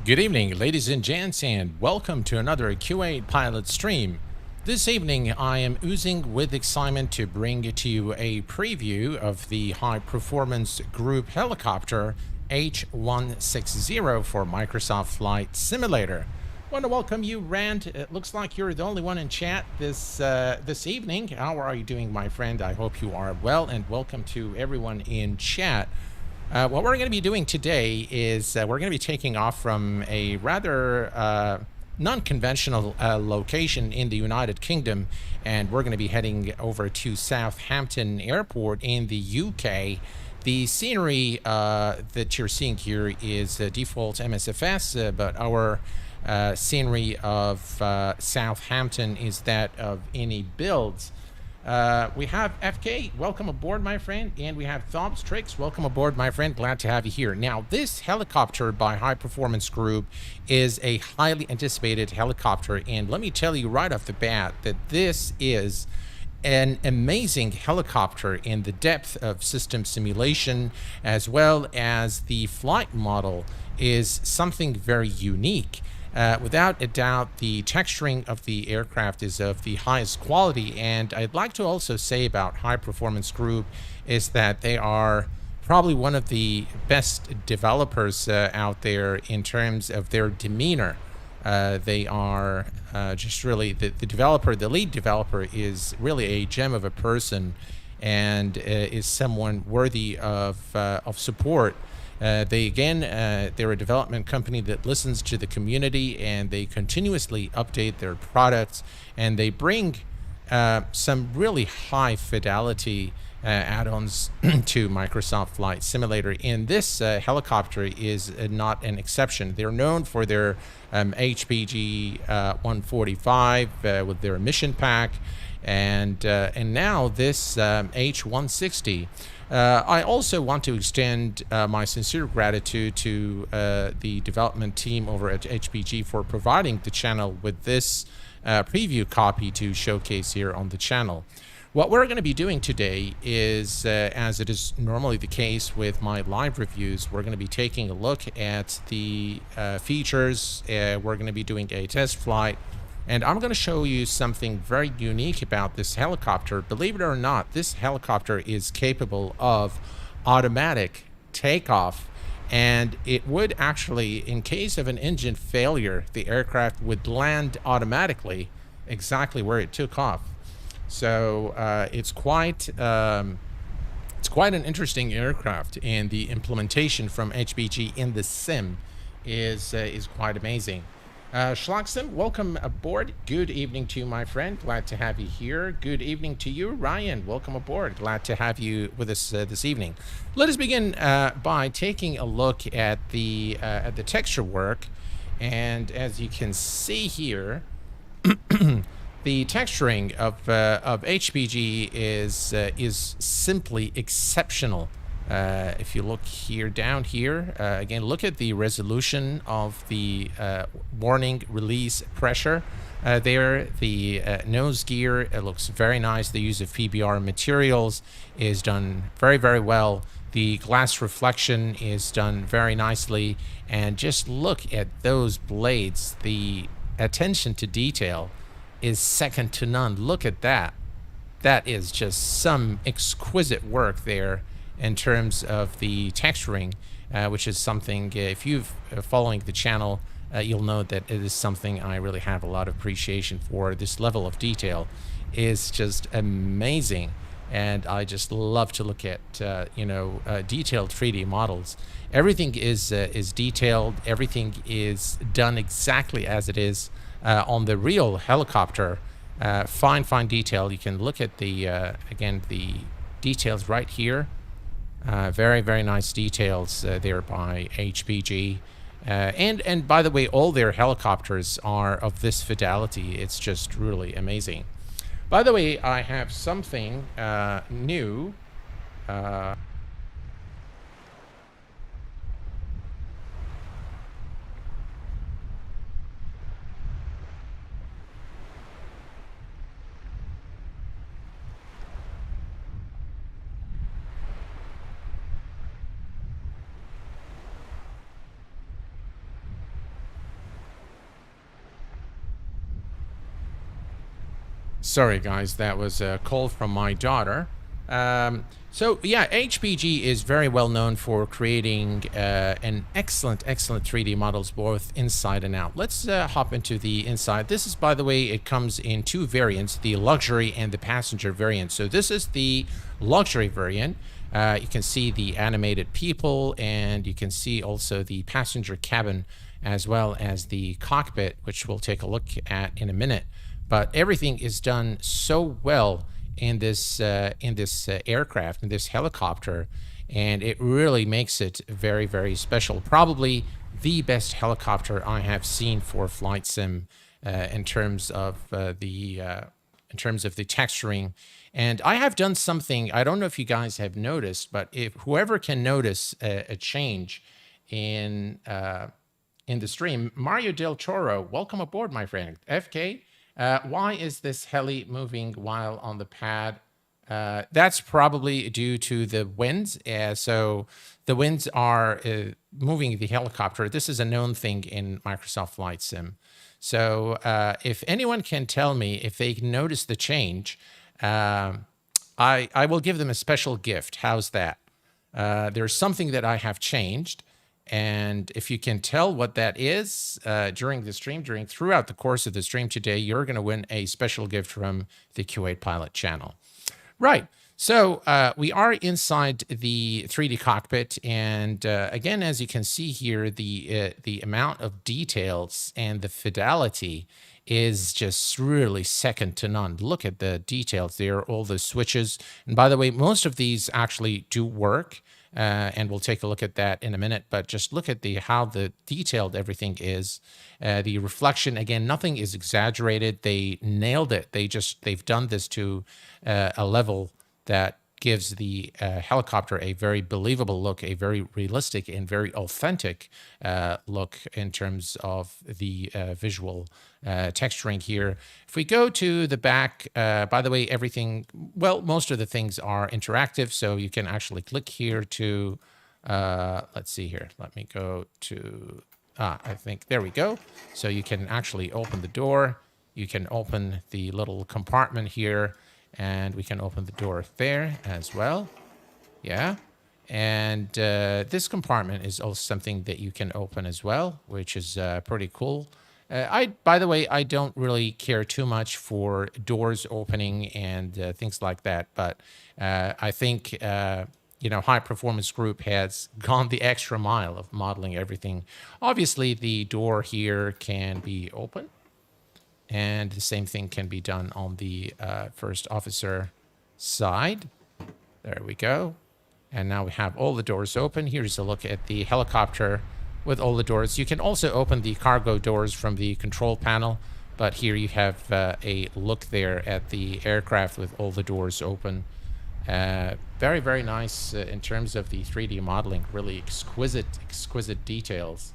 Good evening, ladies and gents, and welcome to another Q8 pilot stream. This evening, I am oozing with excitement to bring to you a preview of the high-performance group helicopter H160 for Microsoft Flight Simulator. I want to welcome you, Rand. It looks like you're the only one in chat this evening. How are you doing, my friend? I hope you are well, and welcome to everyone in chat. What we're going to be doing today is we're going to be taking off from a rather non-conventional location in the United Kingdom, and we're going to be heading over to Southampton Airport in the UK. The scenery that you're seeing here is default MSFS, but our scenery of Southampton is that of any builds. We have FK, welcome aboard, my friend, and we have Thobs Tricks, welcome aboard, my friend. Glad to have you here. Now, this helicopter by High Performance Group is a highly anticipated helicopter, and let me tell you right off the bat that this is an amazing helicopter in the depth of system simulation, as well as the flight model is something very unique. Without a doubt, the texturing of the aircraft is of the highest quality, and I'd like to also say about High Performance Group is that they are probably one of the best developers out there in terms of their demeanor. They are just really, the developer, the lead developer is really a gem of a person, and is someone worthy of support. They're a development company that listens to the community, and they continuously update their products, and they bring some really high fidelity add-ons to Microsoft Flight Simulator. And this helicopter is not an exception. They're known for their HPG 145 with their mission pack, and now this H160. I also want to extend my sincere gratitude to the development team over at HPG for providing the channel with this preview copy to showcase here on the channel. What we're going to be doing today is, as it is normally the case with my live reviews, we're going to be taking a look at the features. We're going to be doing a test flight, and I'm going to show you something very unique about this helicopter. Believe it or not, this helicopter is capable of automatic takeoff, and it would actually, in case of an engine failure, the aircraft would land automatically exactly where it took off. So it's quite an interesting aircraft, and the implementation from HPG in the sim is quite amazing. Schlaxton, welcome aboard. Good evening to you, my friend. Glad to have you here. Good evening to you, Ryan. Welcome aboard. Glad to have you with us this evening. Let us begin by taking a look at the texture work, and as you can see here, the texturing of HPG is simply exceptional. If you look here, down here, again, look at the resolution of the warning release pressure. There, the nose gear, it looks very nice. The use of PBR materials is done very, very well. The glass reflection is done very nicely. And just look at those blades. The attention to detail is second to none. Look at that. That is just some exquisite work there in terms of the texturing, which is something, if you've following the channel, you'll know that it is something I really have a lot of appreciation for. This level of detail is just amazing, and I just love to look at detailed 3D models. Everything is detailed. Everything is done exactly as it is on the real helicopter. Fine detail. You can look at the again, the details right here. Very, very nice details there by HPG. And by the way, all their helicopters are of this fidelity. It's just really amazing. By the way, I have something new. Sorry, guys, that was a call from my daughter. So yeah, HPG is very well known for creating an excellent 3D models both inside and out. Let's hop into the inside. This is, by the way, it comes in two variants, the luxury and the passenger variant. So this is the luxury variant. You can see the animated people, and you can see also the passenger cabin as well as the cockpit, which we'll take a look at in a minute. But everything is done so well in this aircraft, in this helicopter, and it really makes it very, very special. Probably the best helicopter I have seen for flight sim in terms of the texturing. And I have done something, I don't know if you guys have noticed, but if whoever can notice a change in the stream, Mario Del Toro, welcome aboard, my friend. FK, why is this heli moving while on the pad? That's probably due to the winds. So the winds are moving the helicopter. This is a known thing in Microsoft Flight Sim. So if anyone can tell me if they notice the change, I will give them a special gift. How's that? There's something that I have changed. And if you can tell what that is during the stream, throughout the course of the stream today, you're going to win a special gift from the Q8 Pilot channel. Right. So we are inside the 3D cockpit, and again, as you can see here, the amount of details and the fidelity is just really second to none. Look at the details there, all the switches. And by the way, most of these actually do work. And we'll take a look at that in a minute, but just look at how the detailed everything is. The reflection, again, nothing is exaggerated. They nailed it. They've done this to a level that gives the helicopter a very believable look, a very realistic and very authentic look in terms of the visual texturing here. If we go to the back, by the way, everything, well, most of the things are interactive, so you can actually click here to, let's see here, let me go to, I think, there we go. So you can actually open the door, you can open the little compartment here, and we can open the door there as well. Yeah. And this compartment is also something that you can open as well, which is pretty cool. By the way, I don't really care too much for doors opening and things like that, but I think, High Performance Group has gone the extra mile of modeling everything. Obviously, the door here can be open, and the same thing can be done on the first officer side. There we go. And now we have all the doors open. Here's a look at the helicopter with all the doors. You can also open the cargo doors from the control panel, but here you have a look there at the aircraft with all the doors open. Very, very nice in terms of the 3D modeling. Really exquisite details.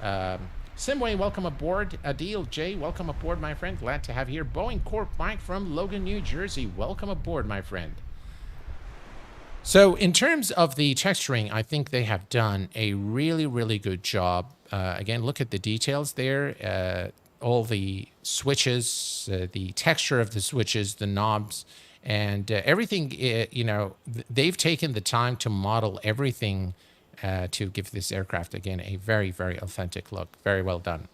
Simway, welcome aboard. Adil J, welcome aboard, my friend. Glad to have you here. Boeing Corp Mike from Logan, New Jersey. Welcome aboard, my friend. So in terms of the texturing, I think they have done a really, really good job. Again, look at the details there. All the switches, the texture of the switches, the knobs, and everything, they've taken the time to model everything to give this aircraft, again, a very, very authentic look. Very well done.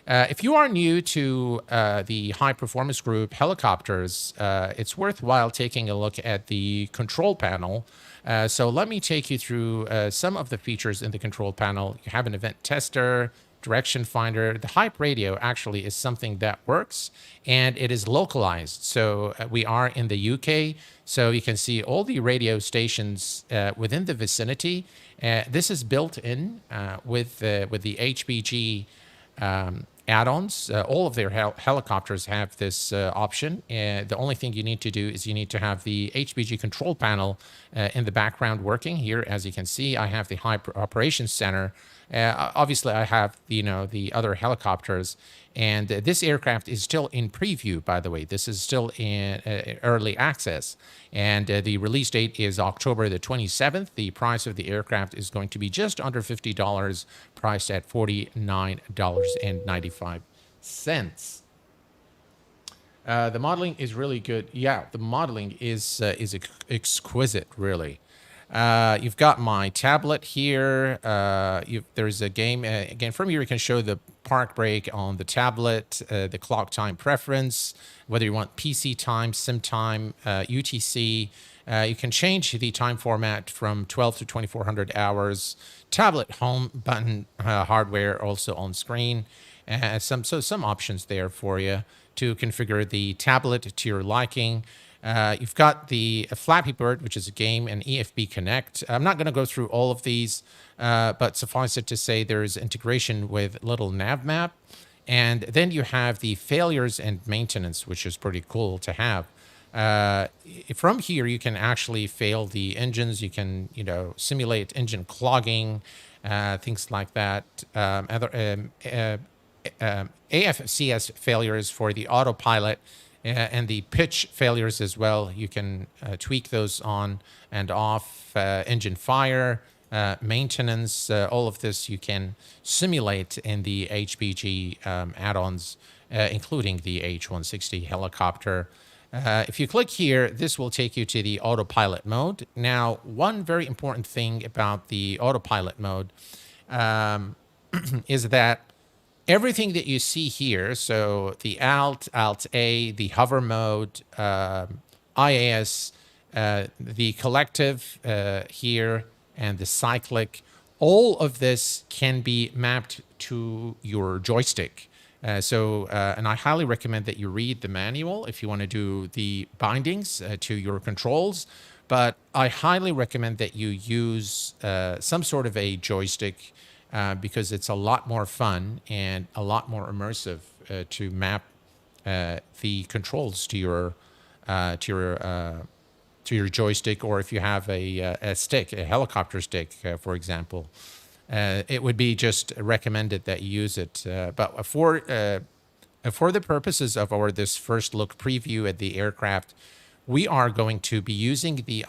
If you are new to the High Performance Group helicopters, it's worthwhile taking a look at the control panel. So let me take you through some of the features in the control panel. You have an event tester, direction finder. The Hype radio actually is something that works, and it is localized. So we are in the UK, so you can see all the radio stations within the vicinity. This is built in with the HPG add-ons. All of their helicopters have this option. The only thing you need to do is you need to have the HPG control panel in the background working. Here, as you can see, I have the High Operations Center. Obviously, I have the other helicopters, and this aircraft is still in preview, by the way. This is still in early access, and the release date is October the 27th. The price of the aircraft is going to be just under $50, priced at $49.95. The modeling is really good. Yeah, the modeling is exquisite, really. You've got my tablet here. There's a game. Again, from here you can show the park brake on the tablet, the clock time preference, whether you want PC time, sim time, UTC. You can change the time format from 12 to 2400 hours. Tablet home button hardware also on screen. Some options there for you to configure the tablet to your liking. You've got the Flappy Bird, which is a game, and EFB Connect. I'm not going to go through all of these, but suffice it to say there's integration with little nav map. And then you have the failures and maintenance, which is pretty cool to have. From here, you can actually fail the engines. You can, simulate engine clogging, things like that. AFCS failures for the autopilot and the pitch failures as well. You can tweak those on and off. Engine fire, maintenance, all of this you can simulate in the HPG add-ons, including the H160 helicopter. If you click here, this will take you to the autopilot mode. Now, one very important thing about the autopilot mode is that everything that you see here, so the Alt-A, the hover mode, IAS, the collective here, and the cyclic, all of this can be mapped to your joystick. And I highly recommend that you read the manual if you want to do the bindings to your controls. But I highly recommend that you use some sort of a joystick because it's a lot more fun and a lot more immersive to map the controls to your joystick, or if you have a stick, a helicopter stick, for example. It would be just recommended that you use it. But for the purposes of this first look preview at the aircraft, we are going to be using the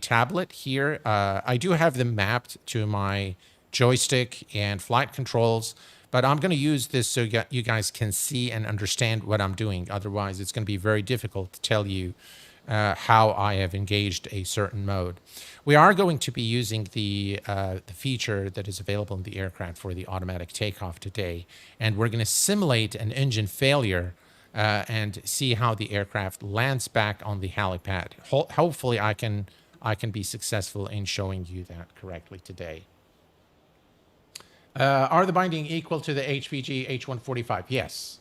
tablet here. I do have them mapped to my joystick and flight controls, but I'm going to use this so you guys can see and understand what I'm doing. Otherwise, it's going to be very difficult to tell you how I have engaged a certain mode. We are going to be using the feature that is available in the aircraft for the automatic takeoff today, and we're going to simulate an engine failure and see how the aircraft lands back on the helipad. Hopefully, I can be successful in showing you that correctly today. Are the binding equal to the HPG H145? Yes.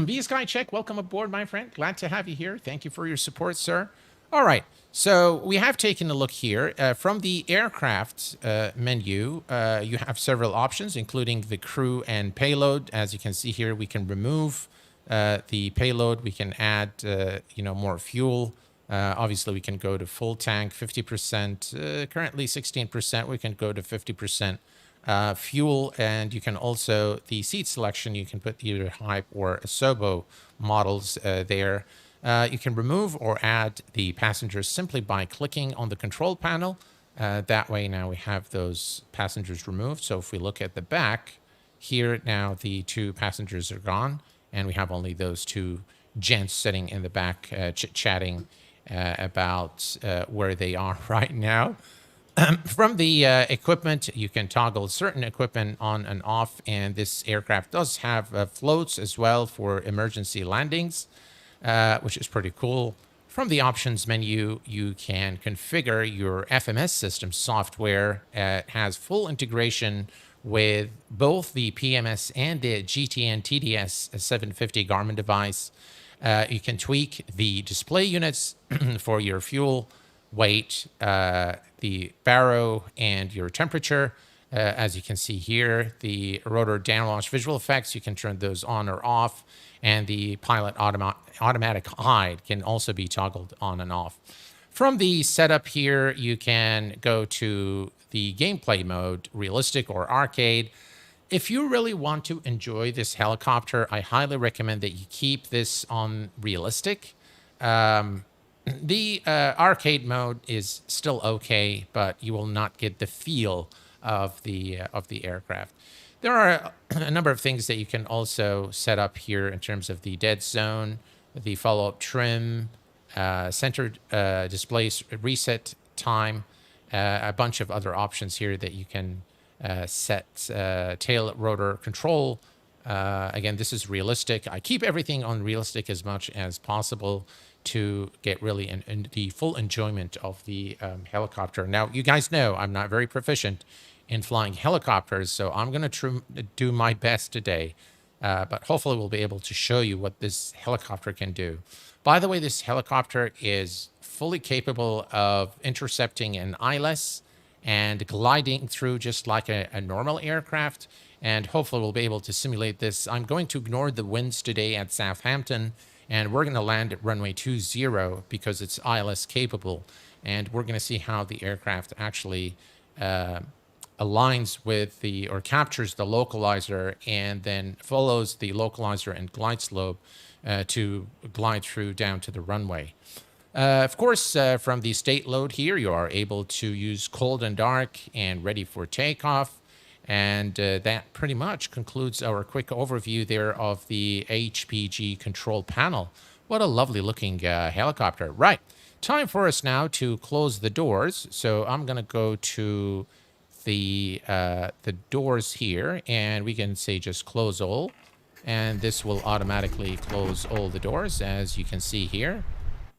B-Sky Check, welcome aboard, my friend. Glad to have you here. Thank you for your support, sir. All right. So we have taken a look here. From the aircraft menu, you have several options, including the crew and payload. As you can see here, we can remove the payload. We can add, more fuel. Obviously, we can go to full tank, 50%, currently 16%. We can go to 50%. Fuel, and you can also, the seat selection, you can put either Hype or Asobo models there. You can remove or add the passengers simply by clicking on the control panel. That way now we have those passengers removed. So if we look at the back here, now the two passengers are gone, and we have only those two gents sitting in the back chit-chatting about where they are right now. From the equipment, you can toggle certain equipment on and off, and this aircraft does have floats as well for emergency landings, which is pretty cool. From the options menu, you can configure your FMS system software. It has full integration with both the PMS and the GTN TDS 750 Garmin device. You can tweak the display units for your fuel, weight, the baro, and your temperature. As you can see here, the rotor downwash visual effects, you can turn those on or off, and the pilot automatic hide can also be toggled on and off. From the setup here, you can go to the gameplay mode, realistic or arcade. If you really want to enjoy this helicopter, I highly recommend that you keep this on realistic. The arcade mode is still okay, but you will not get the feel of the aircraft. There are a number of things that you can also set up here in terms of the dead zone, the follow-up trim, center display reset time, a bunch of other options here that you can set tail rotor control. Again, this is realistic. I keep everything on realistic as much as possible to get really the full enjoyment of the helicopter. Now, you guys know I'm not very proficient in flying helicopters, so I'm going to do my best today. But hopefully we'll be able to show you what this helicopter can do. By the way, this helicopter is fully capable of intercepting an ILS and gliding through just like a normal aircraft. And hopefully we'll be able to simulate this. I'm going to ignore the winds today at Southampton, and we're going to land at runway 20 because it's ILS capable. And we're going to see how the aircraft actually aligns with or captures the localizer and then follows the localizer and glide slope to glide through down to the runway. Of course, from the state load here, you are able to use cold and dark and ready for takeoff. And that pretty much concludes our quick overview there of the HPG control panel. What a lovely looking helicopter. Right, time for us now to close the doors. So I'm going to go to the doors here, and we can say just close all. And this will automatically close all the doors, as you can see here.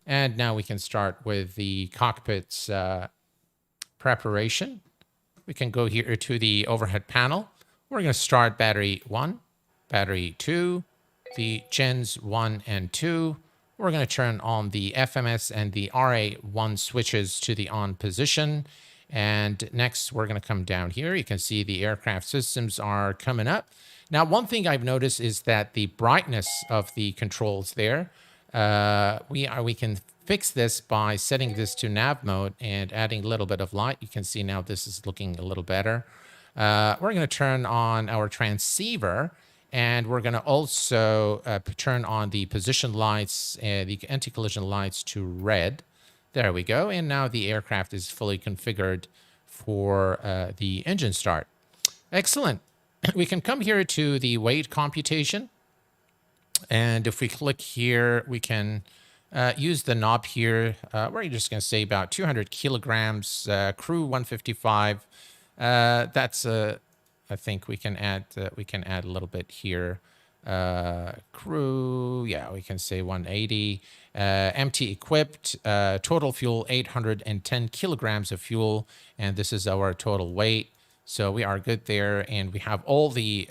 And now we can start with the cockpit's preparation. We can go here to the overhead panel. We're going to start battery 1, battery 2, the gens 1 and 2. We're going to turn on the FMS and the RA1 switches to the on position. And next, we're going to come down here. You can see the aircraft systems are coming up. Now, one thing I've noticed is that the brightness of the controls there, we can fix this by setting this to nav mode and adding a little bit of light. You can see now this is looking a little better. We're going to turn on our transceiver, and we're going to also turn on the position lights, the anti-collision lights to red. There we go. And now the aircraft is fully configured for the engine start. Excellent. We can come here to the weight computation. And if we click here, we can use the knob here. We're just going to say about 200 kilograms, crew 155. That's I think we can add a little bit here. Crew, yeah, we can say 180. Empty equipped, total fuel 810 kilograms of fuel, and this is our total weight. So we are good there, and we have all the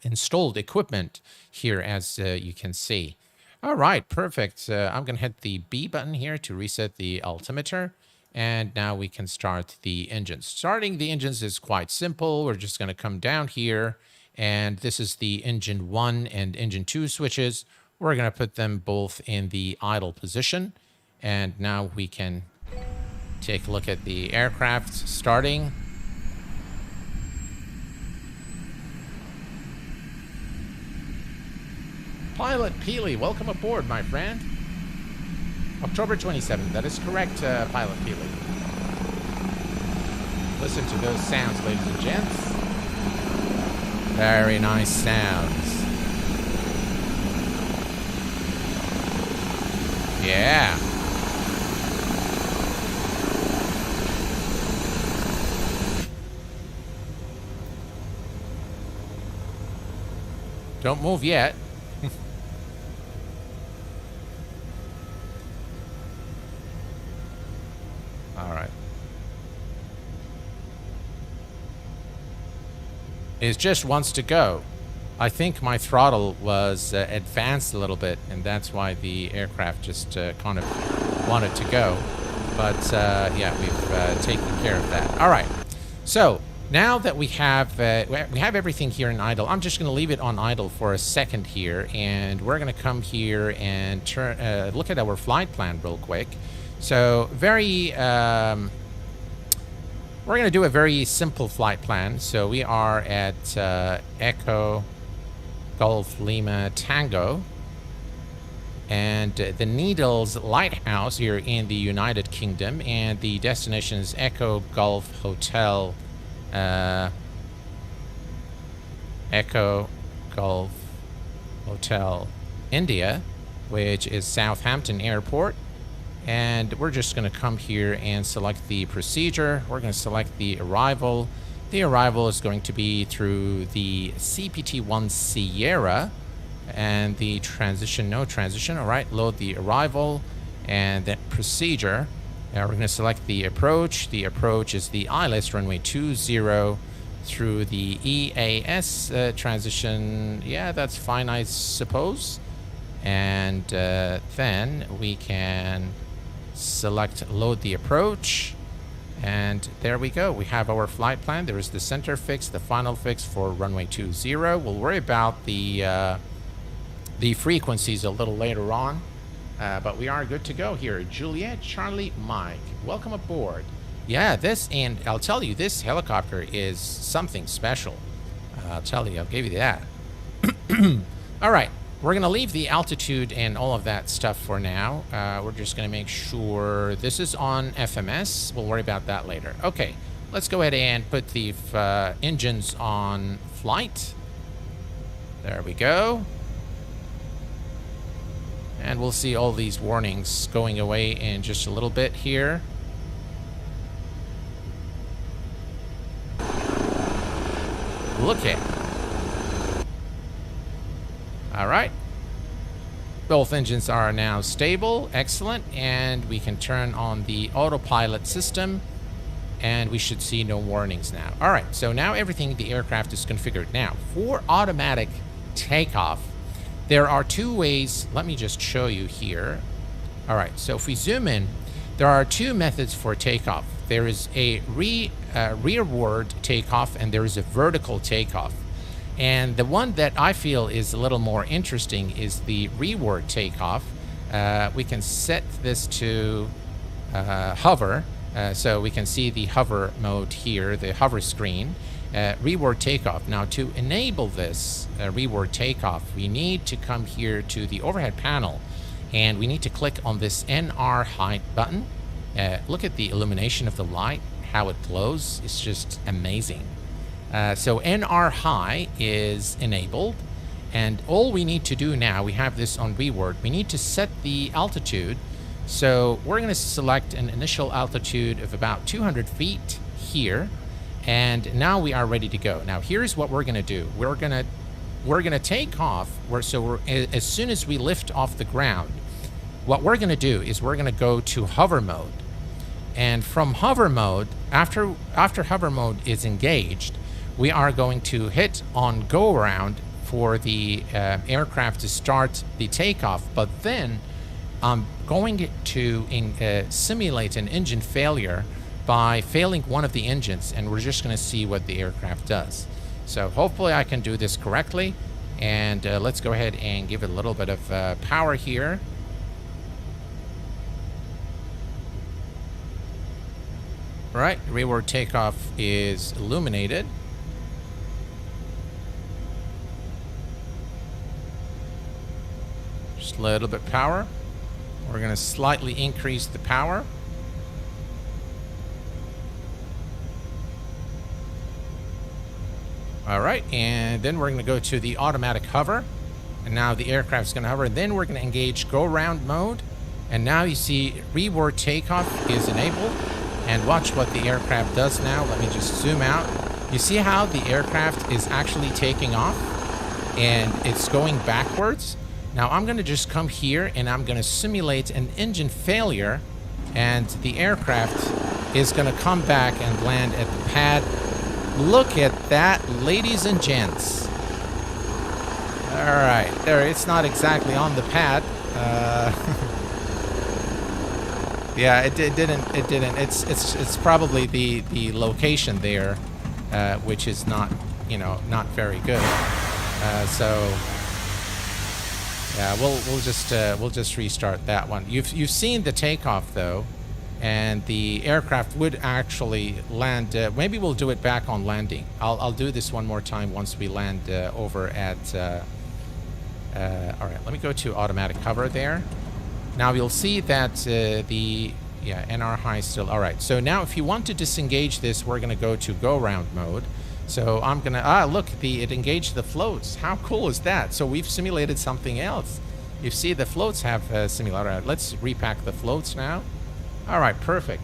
installed equipment here, as you can see. All right, perfect. I'm going to hit the B button here to reset the altimeter, and now we can start the engines. Starting the engines is quite simple. We're just going to come down here, and this is the engine 1 and engine 2 switches. We're going to put them both in the idle position, and now we can take a look at the aircraft starting. Pilot Peely, welcome aboard, my friend. October 27th, that is correct, Pilot Peely. Listen to those sounds, ladies and gents. Very nice sounds. Yeah. Don't move yet. All right. It just wants to go. I think my throttle was advanced a little bit, and that's why the aircraft just kind of wanted to go. But yeah, we've taken care of that. All right. So now that we have everything here in idle, I'm just going to leave it on idle for a second here, and we're going to come here and look at our flight plan real quick. So we're going to do a very simple flight plan. So we are at Echo Golf Lima Tango, and the Needles Lighthouse here in the United Kingdom, and the destination is Echo Golf Hotel Echo Golf Hotel India, which is Southampton Airport. And we're just going to come here and select the procedure. We're going to select the arrival. The arrival is going to be through the CPT-1 Sierra, and the transition, no transition. All right, load the arrival and then procedure. Now we're going to select the approach. The approach is the ILS runway 20 through the EAS transition. Yeah, that's fine, I suppose. And then we can select load the approach, and there we go. We have our flight plan. There is the center fix, the final fix for runway 20. We'll worry about the frequencies a little later on, but we are good to go here. Juliet Charlie Mike, welcome aboard. Yeah, this, and I'll tell you, this helicopter is something special. I'll tell you, I'll give you that. All right. We're going to leave the altitude and all of that stuff for now. We're just going to make sure this is on FMS. We'll worry about that later. Okay, let's go ahead and put the engines on flight. There we go. And we'll see all these warnings going away in just a little bit here. Look at it. All right. Both engines are now stable. Excellent. And we can turn on the autopilot system, and we should see no warnings now. All right. So now everything in the aircraft is configured. Now, for automatic takeoff, there are two ways. Let me just show you here. All right. So if we zoom in, there are two methods for takeoff. There is a rearward takeoff, and there is a vertical takeoff. And the one that I feel is a little more interesting is the rearward takeoff. We can set this to hover, so we can see the hover mode here, the hover screen. Rearward takeoff. Now, to enable this rearward takeoff, we need to come here to the overhead panel, and we need to click on this NR height button. Look at the illumination of the light, how it glows. It's just amazing. So NR high is enabled, and all we need to do now, we have this on rearward, we need to set the altitude. So we're going to select an initial altitude of about 200 feet here, and now we are ready to go. Now here's what we're going to do. We're going to take off. As soon as we lift off the ground, what we're going to do is we're going to go to hover mode, and from hover mode, after hover mode is engaged, we are going to hit on go around for the aircraft to start the takeoff, but then I'm going to simulate an engine failure by failing one of the engines, and we're just going to see what the aircraft does. So hopefully I can do this correctly, and let's go ahead and give it a little bit of power here. All right, rearward takeoff is illuminated. A little bit power. We're going to slightly increase the power. All right, and then we're going to go to the automatic hover, and now the aircraft's going to hover. Then we're going to engage go round mode, and now you see rearward takeoff is enabled. And watch what the aircraft does now. Let me just zoom out. You see how the aircraft is actually taking off, and it's going backwards. Now I'm going to just come here, and I'm going to simulate an engine failure, and the aircraft is going to come back and land at the pad. Look at that, ladies and gents. All right, there, it's not exactly on the pad. Yeah, it didn't. It's probably the location there, which is not, not very good. So yeah, we'll just restart that one. You've seen the takeoff though, and the aircraft would actually land. Maybe we'll do it back on landing. I'll do this one more time once we land over at. All right, let me go to automatic hover there. Now you'll see that NR high still. All right, so now if you want to disengage this, we're going to go to go round mode. So I'm gonna, look, it engaged the floats. How cool is that? So we've simulated something else. You see the floats have a simulator. Let's repack the floats now. All right, perfect.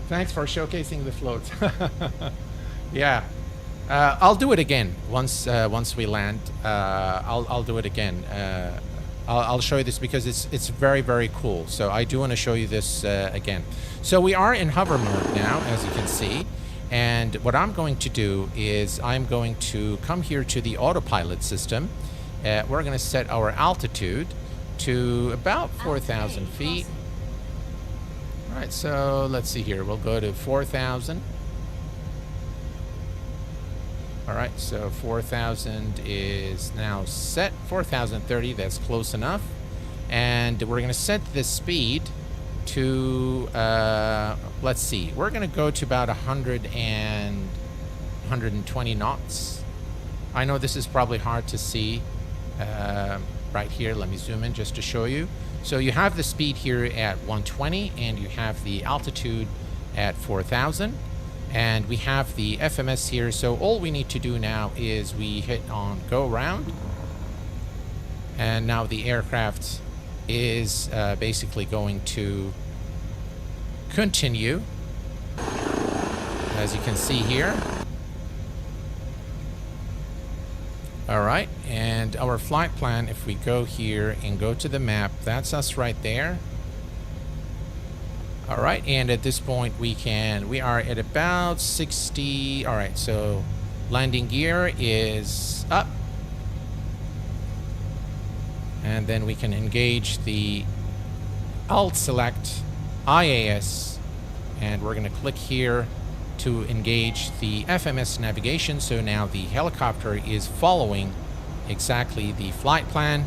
Thanks for showcasing the floats. Yeah, I'll do it again once we land. I'll do it again. I'll show you this because it's very, very cool. So I do want to show you this again. So we are in hover mode now, as you can see. And what I'm going to do is I'm going to come here to the autopilot system. We're going to set our altitude to about 4,000 feet. All right, so let's see here. We'll go to 4,000. All right, so 4,000 is now set. 4,030, that's close enough. And we're going to set the speed to, let's see, we're going to go to about 120 knots. I know this is probably hard to see right here. Let me zoom in just to show you. So you have the speed here at 120 and you have the altitude at 4,000. And we have the FMS here. So all we need to do now is we hit on go round. And now the aircraft is basically going to continue, as you can see here. All right, and our flight plan, if we go here and go to the map, that's us right there. All right, and at this point we are at about 60. All right, so landing gear is up. And then we can engage the Alt select IAS, and we're going to click here to engage the FMS navigation. So now the helicopter is following exactly the flight plan,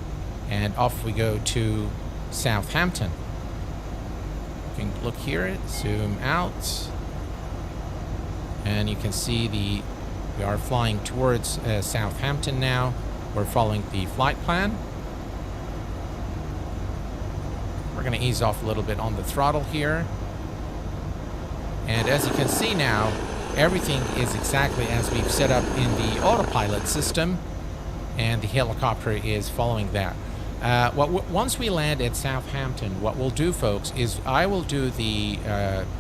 and off we go to Southampton. You can look here, zoom out, and you can see we are flying towards Southampton now. We're following the flight plan. We're going to ease off a little bit on the throttle here. And as you can see now, everything is exactly as we've set up in the autopilot system, and the helicopter is following that. Once we land at Southampton, what we'll do, folks, is I will do the,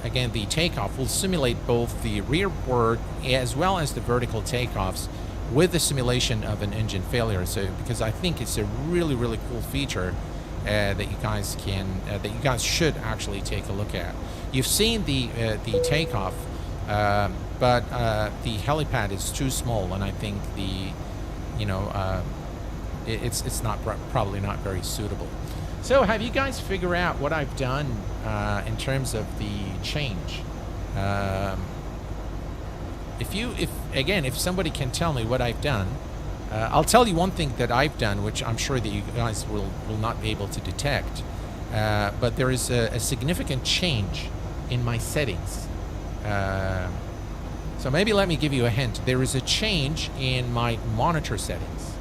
again, the takeoff. We'll simulate both the rearward as well as the vertical takeoffs with the simulation of an engine failure. So, because I think it's a really, really cool feature that you guys should actually take a look at. You've seen the takeoff, but the helipad is too small, and I think it's probably not very suitable. So, have you guys figured out what I've done in terms of the change? If somebody can tell me what I've done. I'll tell you one thing that I've done, which I'm sure that you guys will not be able to detect. But there is a significant change in my settings. So maybe let me give you a hint. There is a change in my monitor settings.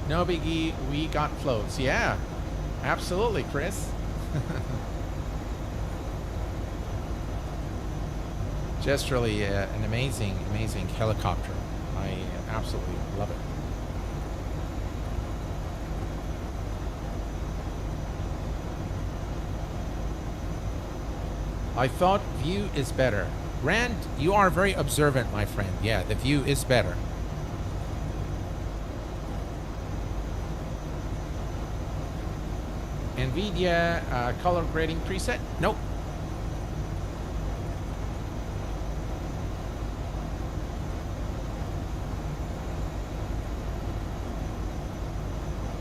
No biggie, we got floats. Yeah, absolutely, Chris. Just really an amazing, amazing helicopter. I absolutely love it. I thought view is better. Rand, you are very observant, my friend. Yeah, the view is better. NVIDIA color grading preset? Nope.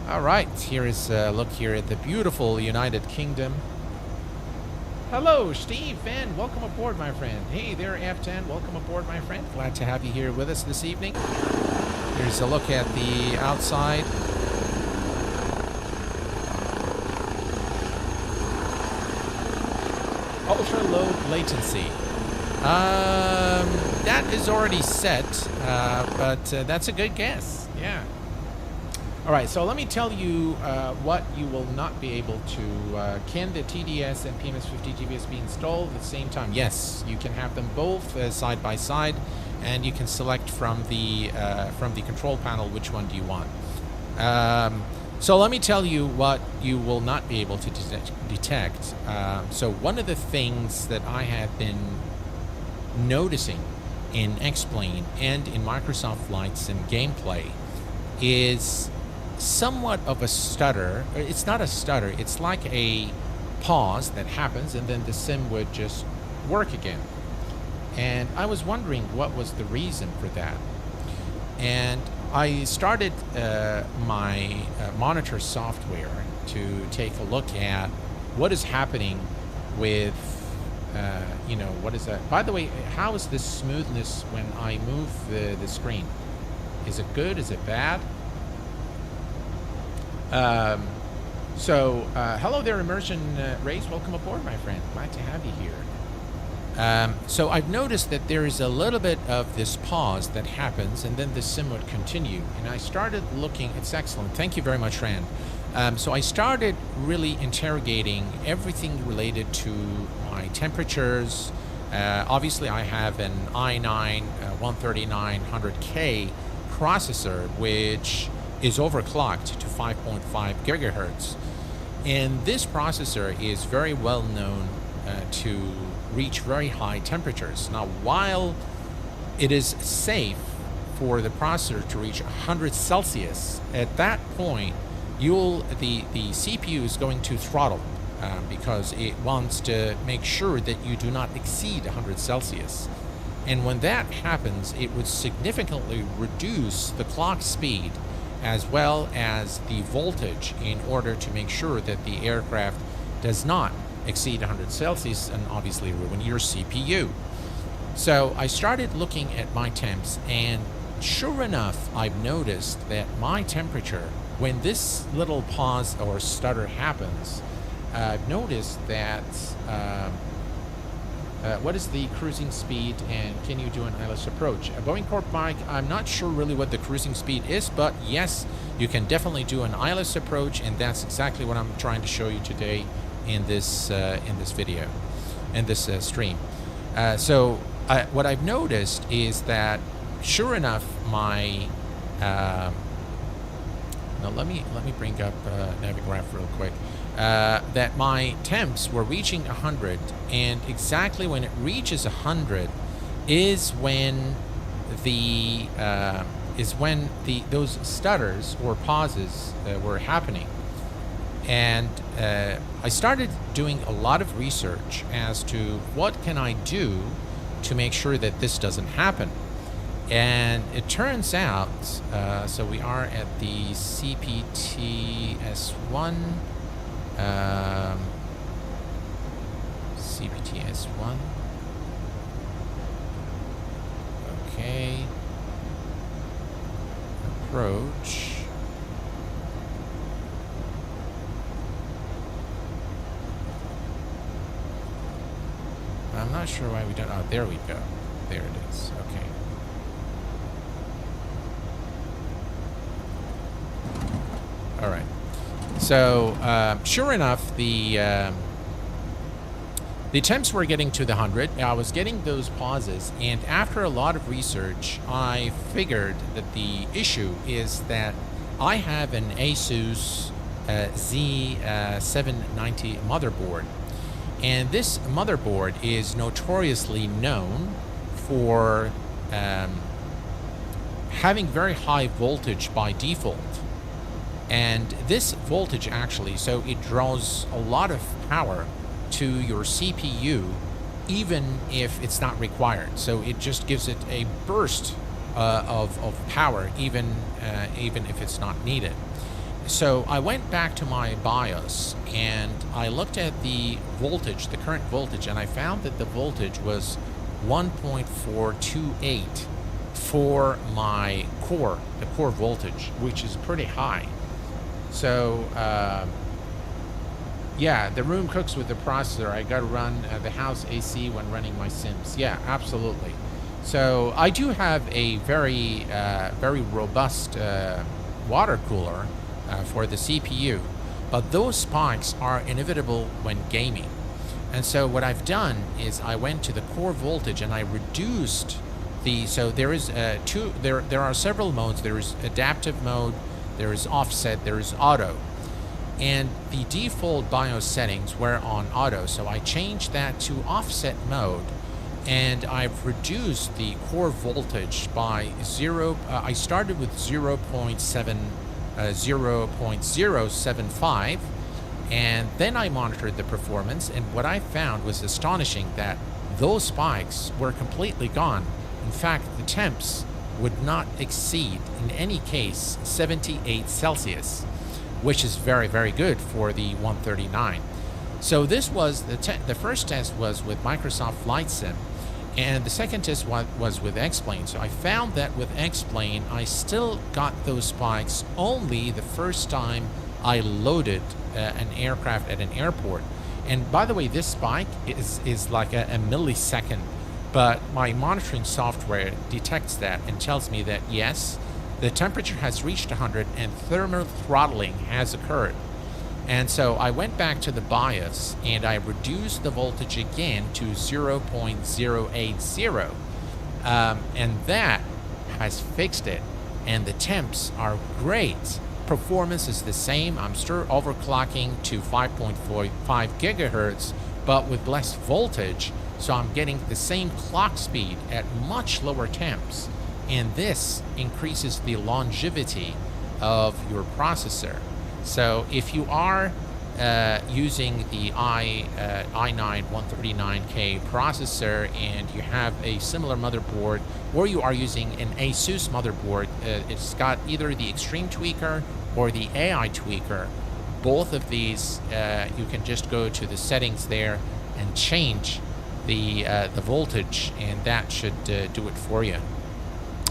All right, here is a look here at the beautiful United Kingdom. Hello, Steve, Van, welcome aboard, my friend. Hey there, F10, welcome aboard, my friend. Glad to have you here with us this evening. Here's a look at the outside. Ultra low latency. That is already set, but that's a good guess. Yeah. All right, so let me tell you what you will not be able to. Can the TDS and PMS50 GBS be installed at the same time? Yes, you can have them both side by side, and you can select from the control panel which one do you want. So let me tell you what you will not be able to detect. So one of the things that I have been noticing in X-Plane and in Microsoft Flight Sim gameplay is somewhat of a stutter. It's not a stutter, it's like a pause that happens and then the sim would just work again. And I was wondering what was the reason for that. And I started my monitor software to take a look at what is happening with, what is that? By the way, how is this smoothness when I move the screen? Is it good? Is it bad? Hello there, Immersion Race. Welcome aboard, my friend. Glad to have you here. So I've noticed that there is a little bit of this pause that happens, and then the sim would continue. And I started looking. It's excellent. Thank you very much, Rand. So I started really interrogating everything related to my temperatures. Obviously, I have an i9 13900K processor, which is overclocked to 5.5 gigahertz. And this processor is very well known to reach very high temperatures. Now, while it is safe for the processor to reach 100 Celsius, at that point, the CPU is going to throttle because it wants to make sure that you do not exceed 100 Celsius. And when that happens, it would significantly reduce the clock speed as well as the voltage in order to make sure that the aircraft does not exceed 100 Celsius and obviously ruin your CPU. So I started looking at my temps, and sure enough, I've noticed that my temperature, when this little pause or stutter happens, I've noticed that what is the cruising speed, and can you do an ILS approach? Boeing Corp Mike, I'm not sure really what the cruising speed is, but yes, you can definitely do an ILS approach, and that's exactly what I'm trying to show you today in this video, in this stream. What I've noticed is that, sure enough, my now let me bring up Navigraph real quick. That my temps were reaching 100, and exactly when it reaches 100 is when those stutters or pauses were happening. And I started doing a lot of research as to what can I do to make sure that this doesn't happen. And it turns out, so we are at the CPT S1. CPT S1. Okay. Approach. I'm not sure why we don't. Oh, there we go. There it is. Okay. All right. So, sure enough, the temps were getting to the 100. I was getting those pauses, and after a lot of research, I figured that the issue is that I have an ASUS Z790 motherboard. And this motherboard is notoriously known for having very high voltage by default. And this voltage actually, so it draws a lot of power to your CPU, even if it's not required. So it just gives it a burst of power, even if it's not needed. So I went back to my BIOS and I looked at the voltage, the current voltage, and I found that the voltage was 1.428 for my core, the core voltage, which is pretty high. So, yeah, the room cooks with the processor. I got to run the house AC when running my sims. Yeah, absolutely. So I do have a very robust water cooler for the CPU. But those spikes are inevitable when gaming. And so what I've done is I went to the core voltage and I reduced the, so there is there are several modes. There is adaptive mode, there is offset, there is auto. And the default BIOS settings were on auto, so I changed that to offset mode, and I've reduced the core voltage by I started with 0.075, and then I monitored the performance, and what I found was astonishing, that those spikes were completely gone. In fact, the temps would not exceed, in any case, 78 Celsius, which is very, very good for the 139. So this was the first test was with Microsoft Flight Sim, and the second test was with X-Plane. So I found that with X-Plane, I still got those spikes only the first time I loaded an aircraft at an airport. And by the way, this spike is like a millisecond, but my monitoring software detects that and tells me that yes, the temperature has reached 100 and thermal throttling has occurred. And so I went back to the BIOS and I reduced the voltage again to 0.080. And that has fixed it. And the temps are great. Performance is the same. I'm still overclocking to 5.45 gigahertz, but with less voltage. So I'm getting the same clock speed at much lower temps. And this increases the longevity of your processor. So if you are using the i9 139K processor and you have a similar motherboard, or you are using an ASUS motherboard, it's got either the Extreme Tweaker or the AI Tweaker. Both of these, you can just go to the settings there and change the voltage, and that should do it for you.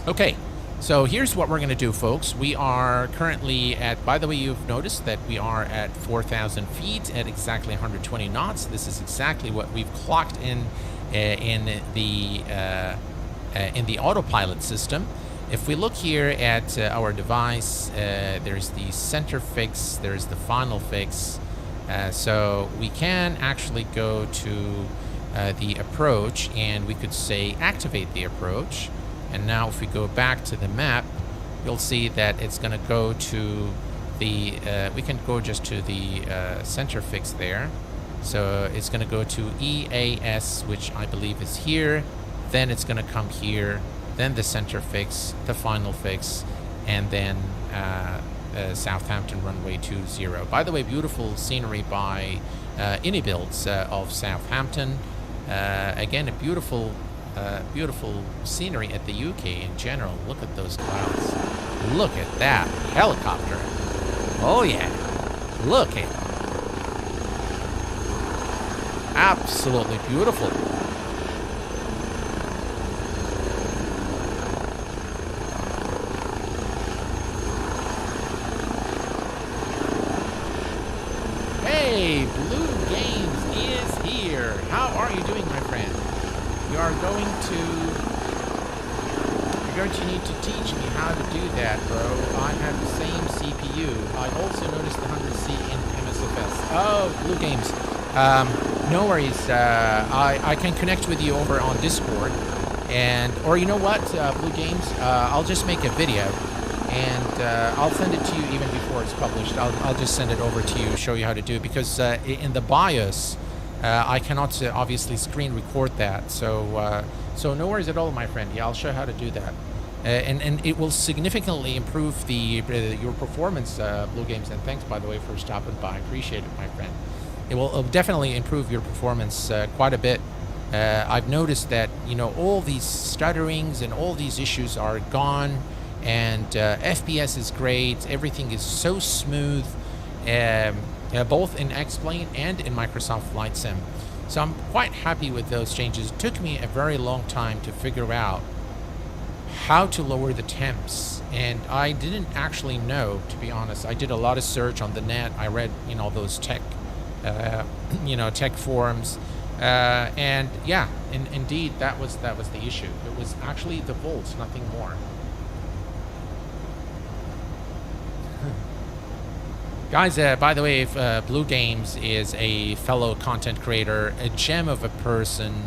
Okay, so here's what we're going to do, folks. We are currently at, by the way, you've noticed that we are at 4,000 feet at exactly 120 knots. This is exactly what we've clocked in the autopilot system. If we look here at our device, there's the center fix, there's the final fix. So we can actually go to the approach, and we could say activate the approach. And now if we go back to the map, you'll see that it's going to go to the, we can go just to the center fix there. So it's going to go to EAS, which I believe is here. Then it's going to come here, then the center fix, the final fix, and then Southampton runway 20. By the way, beautiful scenery by Builds of Southampton. Again, a beautiful scenery at the UK in general. Look at those clouds. Look at that helicopter. Oh yeah. Look at it. Absolutely beautiful. Hey, Blue Games is here. How are you doing, my friend? You're going to need to teach me how to do that, bro. I have the same CPU. I also noticed the 100C in MSFS. Oh, Blue Games. No worries. I can connect with you over on Discord. Or you know what, Blue Games? I'll just make a video. And I'll send it to you even before it's published. I'll just send it over to you, show you how to do it. Because in the BIOS, I cannot obviously screen record that, so no worries at all, my friend. Yeah, I'll show you how to do that, and it will significantly improve your performance, Blue Games. And thanks, by the way, for stopping by. I appreciate it, my friend. It will definitely improve your performance quite a bit. I've noticed that all these stutterings and all these issues are gone, and FPS is great. Everything is so smooth. Both in X-Plane and in Microsoft Flight Sim. So I'm quite happy with those changes. It took me a very long time to figure out how to lower the temps, and I didn't actually know, to be honest. I did a lot of search on the net. I read those tech tech forums, and yeah, indeed that was the issue. It was actually the volts, nothing more. Guys, by the way, if Blue Games is a fellow content creator, a gem of a person,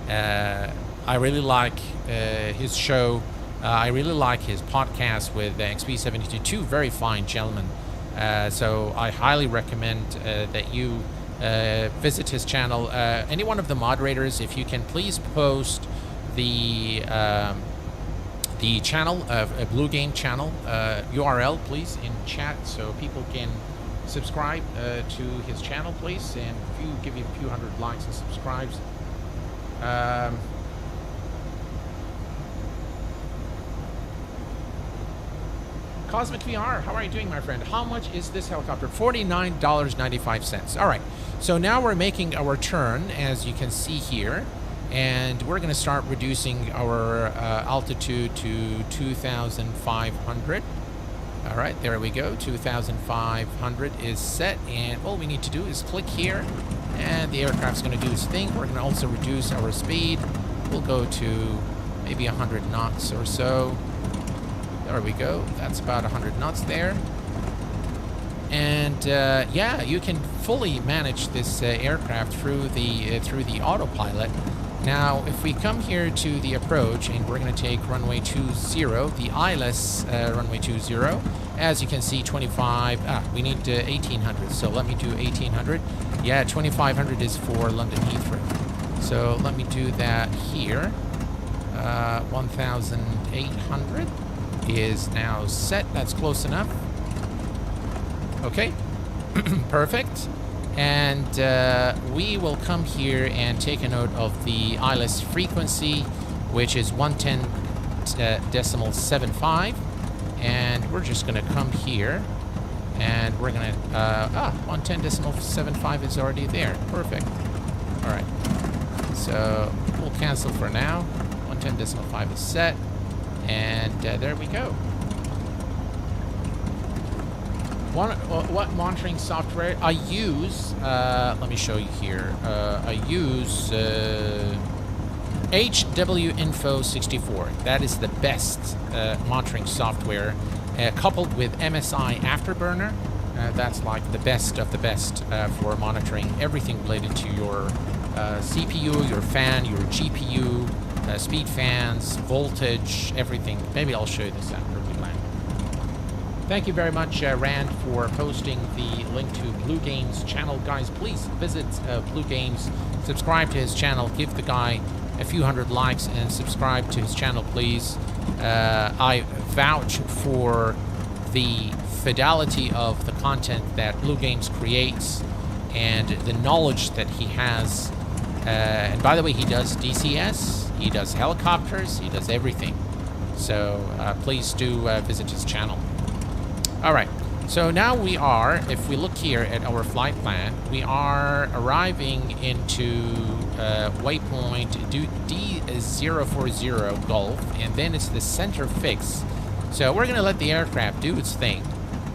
I really like his show. I really like his podcast with XP72, two very fine gentlemen. So I highly recommend that you visit his channel. Any one of the moderators, if you can please post the channel of a Blue Game channel URL, please, in chat so people can subscribe to his channel, please. And if you give you a few hundred likes and subscribes. Cosmic VR, how are you doing, my friend? How much is this helicopter? $49.95. All right, so now we're making our turn, as you can see here, and we're going to start reducing our altitude to 2,500. All right, there we go. 2,500 is set, and all we need to do is click here, and the aircraft's going to do its thing. We're going to also reduce our speed. We'll go to maybe 100 knots or so. There we go. That's about 100 knots there. And yeah, you can fully manage this aircraft through the autopilot. Now, if we come here to the approach, and we're going to take runway 20, the eyeless runway 20. As you can see, 25. We need 1,800. So let me do 1,800. Yeah, 2,500 is for London Heathrow. So let me do that here. 1,800 is now set. That's close enough. Okay. Perfect. And we will come here and take a note of the eyeless frequency, which is 110.75. And we're just going to come here, and we're going to 110.75 is already there. Perfect. All right. So we'll cancel for now. 110.5 is set. And there we go. What monitoring software I use? Let me show you here. I use HWinfo64. That is the best monitoring software, coupled with MSI Afterburner. That's like the best of the best for monitoring everything related to your CPU, your fan, your GPU, speed fans, voltage, everything. Maybe I'll show you this after we land. Thank you very much, Rand, for posting the link to Blue Games channel. Guys, please visit Blue Games, subscribe to his channel, give the guy a few hundred likes, and subscribe to his channel, please. I vouch for the fidelity of the content that Blue Games creates and the knowledge that he has. And by the way, he does DCS, he does helicopters, he does everything. So please do visit his channel. All right, so now we are, if we look here at our flight plan, we are arriving into waypoint D040 Golf, and then it's the center fix. So we're going to let the aircraft do its thing,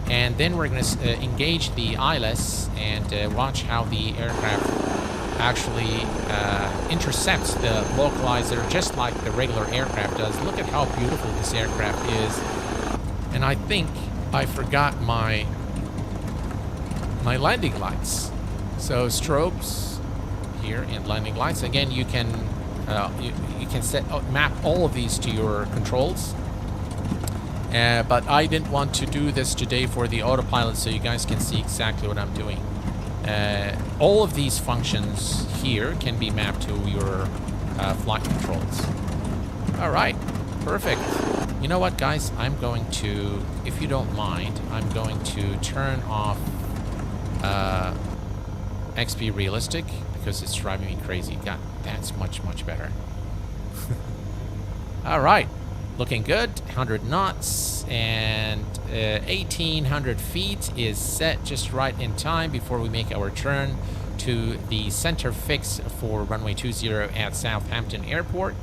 and then we're going to engage the ILS and watch how the aircraft actually intercepts the localizer just like the regular aircraft does. Look at how beautiful this aircraft is. And I think I forgot my landing lights. So strobes here and landing lights. Again, you can you can map all of these to your controls. But I didn't want to do this today for the autopilot, so you guys can see exactly what I'm doing. All of these functions here can be mapped to your flight controls. All right, perfect. You know what, guys? I'm going to, if you don't mind, I'm going to turn off XP Realistic because it's driving me crazy. God, that's much, much better. All right, looking good. 100 knots and 1,800 feet is set just right in time before we make our turn to the center fix for runway 20 at Southampton Airport.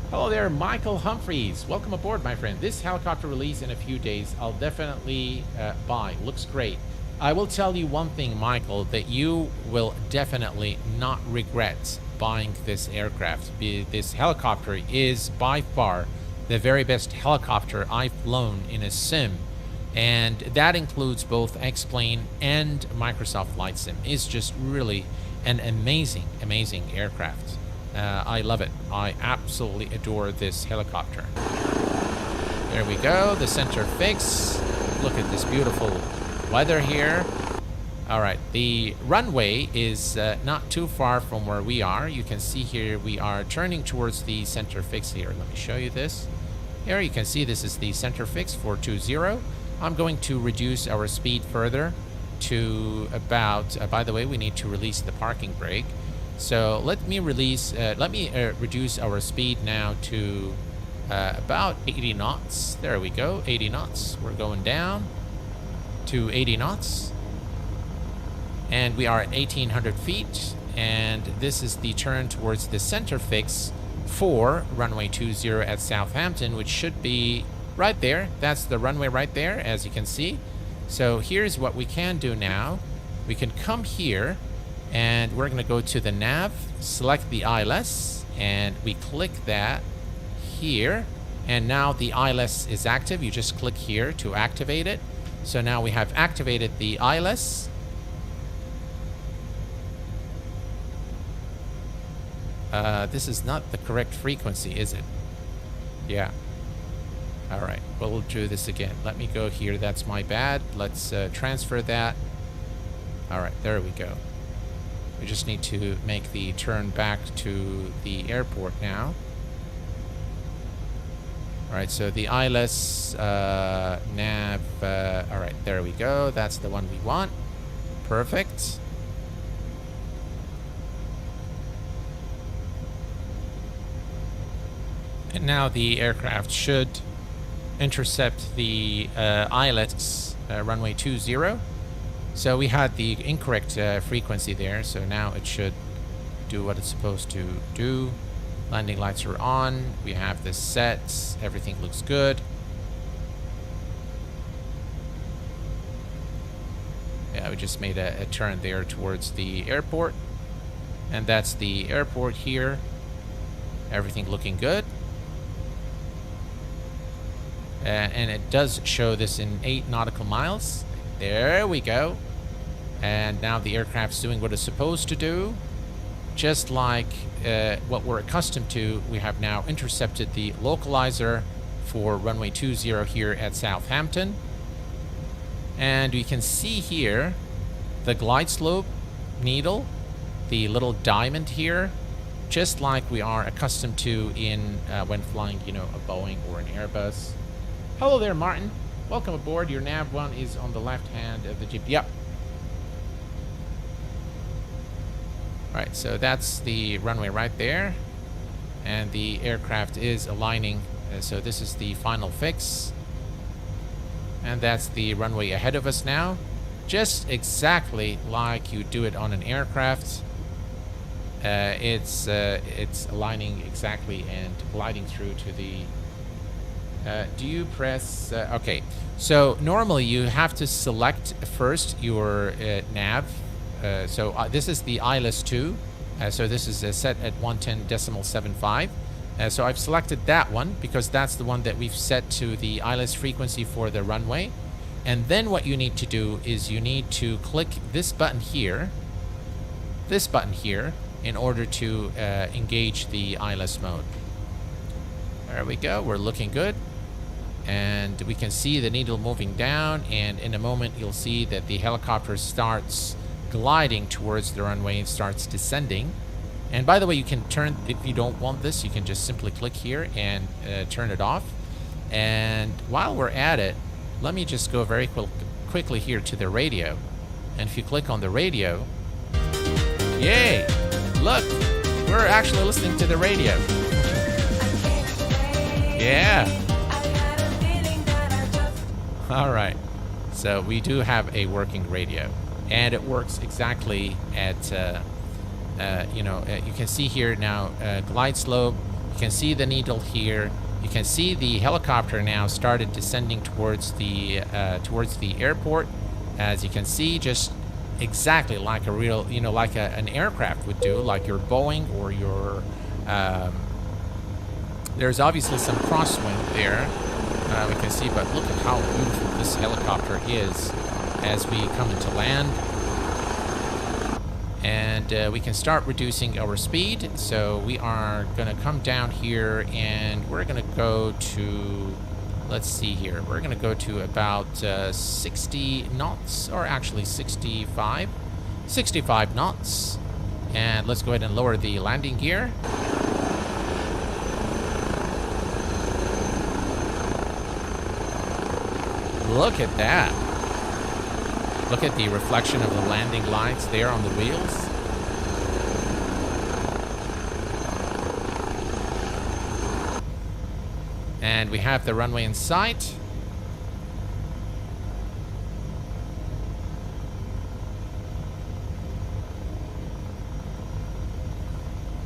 Hello there, Michael Humphreys. Welcome aboard, my friend. This helicopter release in a few days, I'll definitely buy. Looks great. I will tell you one thing, Michael, that you will definitely not regret buying this aircraft. This helicopter is by far the very best helicopter I've flown in a sim And that includes both X-Plane and Microsoft Flight Sim. It's just really an amazing, amazing aircraft. I love it. I absolutely adore this helicopter. There we go, the center fix. Look at this beautiful weather here. All right, the runway is not too far from where we are. You can see here we are turning towards the center fix here. Let me show you this. Here you can see this is the center fix 420. I'm going to reduce our speed further to about, by the way, we need to release the parking brake. So let me reduce our speed now to about 80 knots. There we go, 80 knots. We're going down to 80 knots. And we are at 1,800 feet. And this is the turn towards the center fix for runway 20 at Southampton, which should be right there. That's the runway right there, as you can see. So here's what we can do now. We can come here and we're going to go to the nav, select the ILS, and we click that here. And now the ILS is active. You just click here to activate it. So now we have activated the ILS. This is not the correct frequency, is it? Yeah. All right, we'll do this again. Let me go here. That's my bad. Let's transfer that. All right, there we go. We just need to make the turn back to the airport now. All right, so the ILS nav. All right, there we go. That's the one we want. Perfect. And now the aircraft should intercept the ILS runway 20. So we had the incorrect frequency there, so now it should do what it's supposed to do. Landing lights are on. We have this set. Everything looks good. Yeah, we just made a turn there towards the airport. And that's the airport here. Everything looking good. And it does show this in 8 nautical miles. There we go. And now the aircraft's doing what it's supposed to do. Just like what we're accustomed to, we have now intercepted the localizer for runway 20 here at Southampton. And you can see here the glide slope needle, the little diamond here, just like we are accustomed to in when flying, you know, a Boeing or an Airbus. Hello there, Martin. Welcome aboard. Your nav one is on the left hand of the Jeep. Yep. All right, so that's the runway right there. And the aircraft is aligning. So this is the final fix. And that's the runway ahead of us now. Just exactly like you do it on an aircraft. It's aligning exactly and gliding through to the... do you press... okay, so normally you have to select first your nav. So this is the ILS 2. So this is set at 110.75. So I've selected that one because that's the one that we've set to the ILS frequency for the runway. And then what you need to do is you need to click this button here, in order to engage the ILS mode. There we go. We're looking good. And we can see the needle moving down. And in a moment, you'll see that the helicopter starts gliding towards the runway and starts descending. And by the way, you can turn, if you don't want this, you can just simply click here and turn it off. And while we're at it, let me just go very quickly here to the radio. And if you click on the radio, yay! Look, we're actually listening to the radio. Yeah. All right. So we do have a working radio, and it works exactly at, you know, you can see here now glide slope. You can see the needle here. You can see the helicopter now started descending towards the airport. As you can see, just exactly like a real, you know, like an aircraft would do, like your Boeing or your... there's obviously some crosswind there, we can see, but look at how beautiful this helicopter is as we come into land. And we can start reducing our speed. So we are going to come down here and we're going to go to, let's see here, we're going to go to about 60 knots, or actually 65 knots. And let's go ahead and lower the landing gear. Look at that. Look at the reflection of the landing lights there on the wheels. And we have the runway in sight.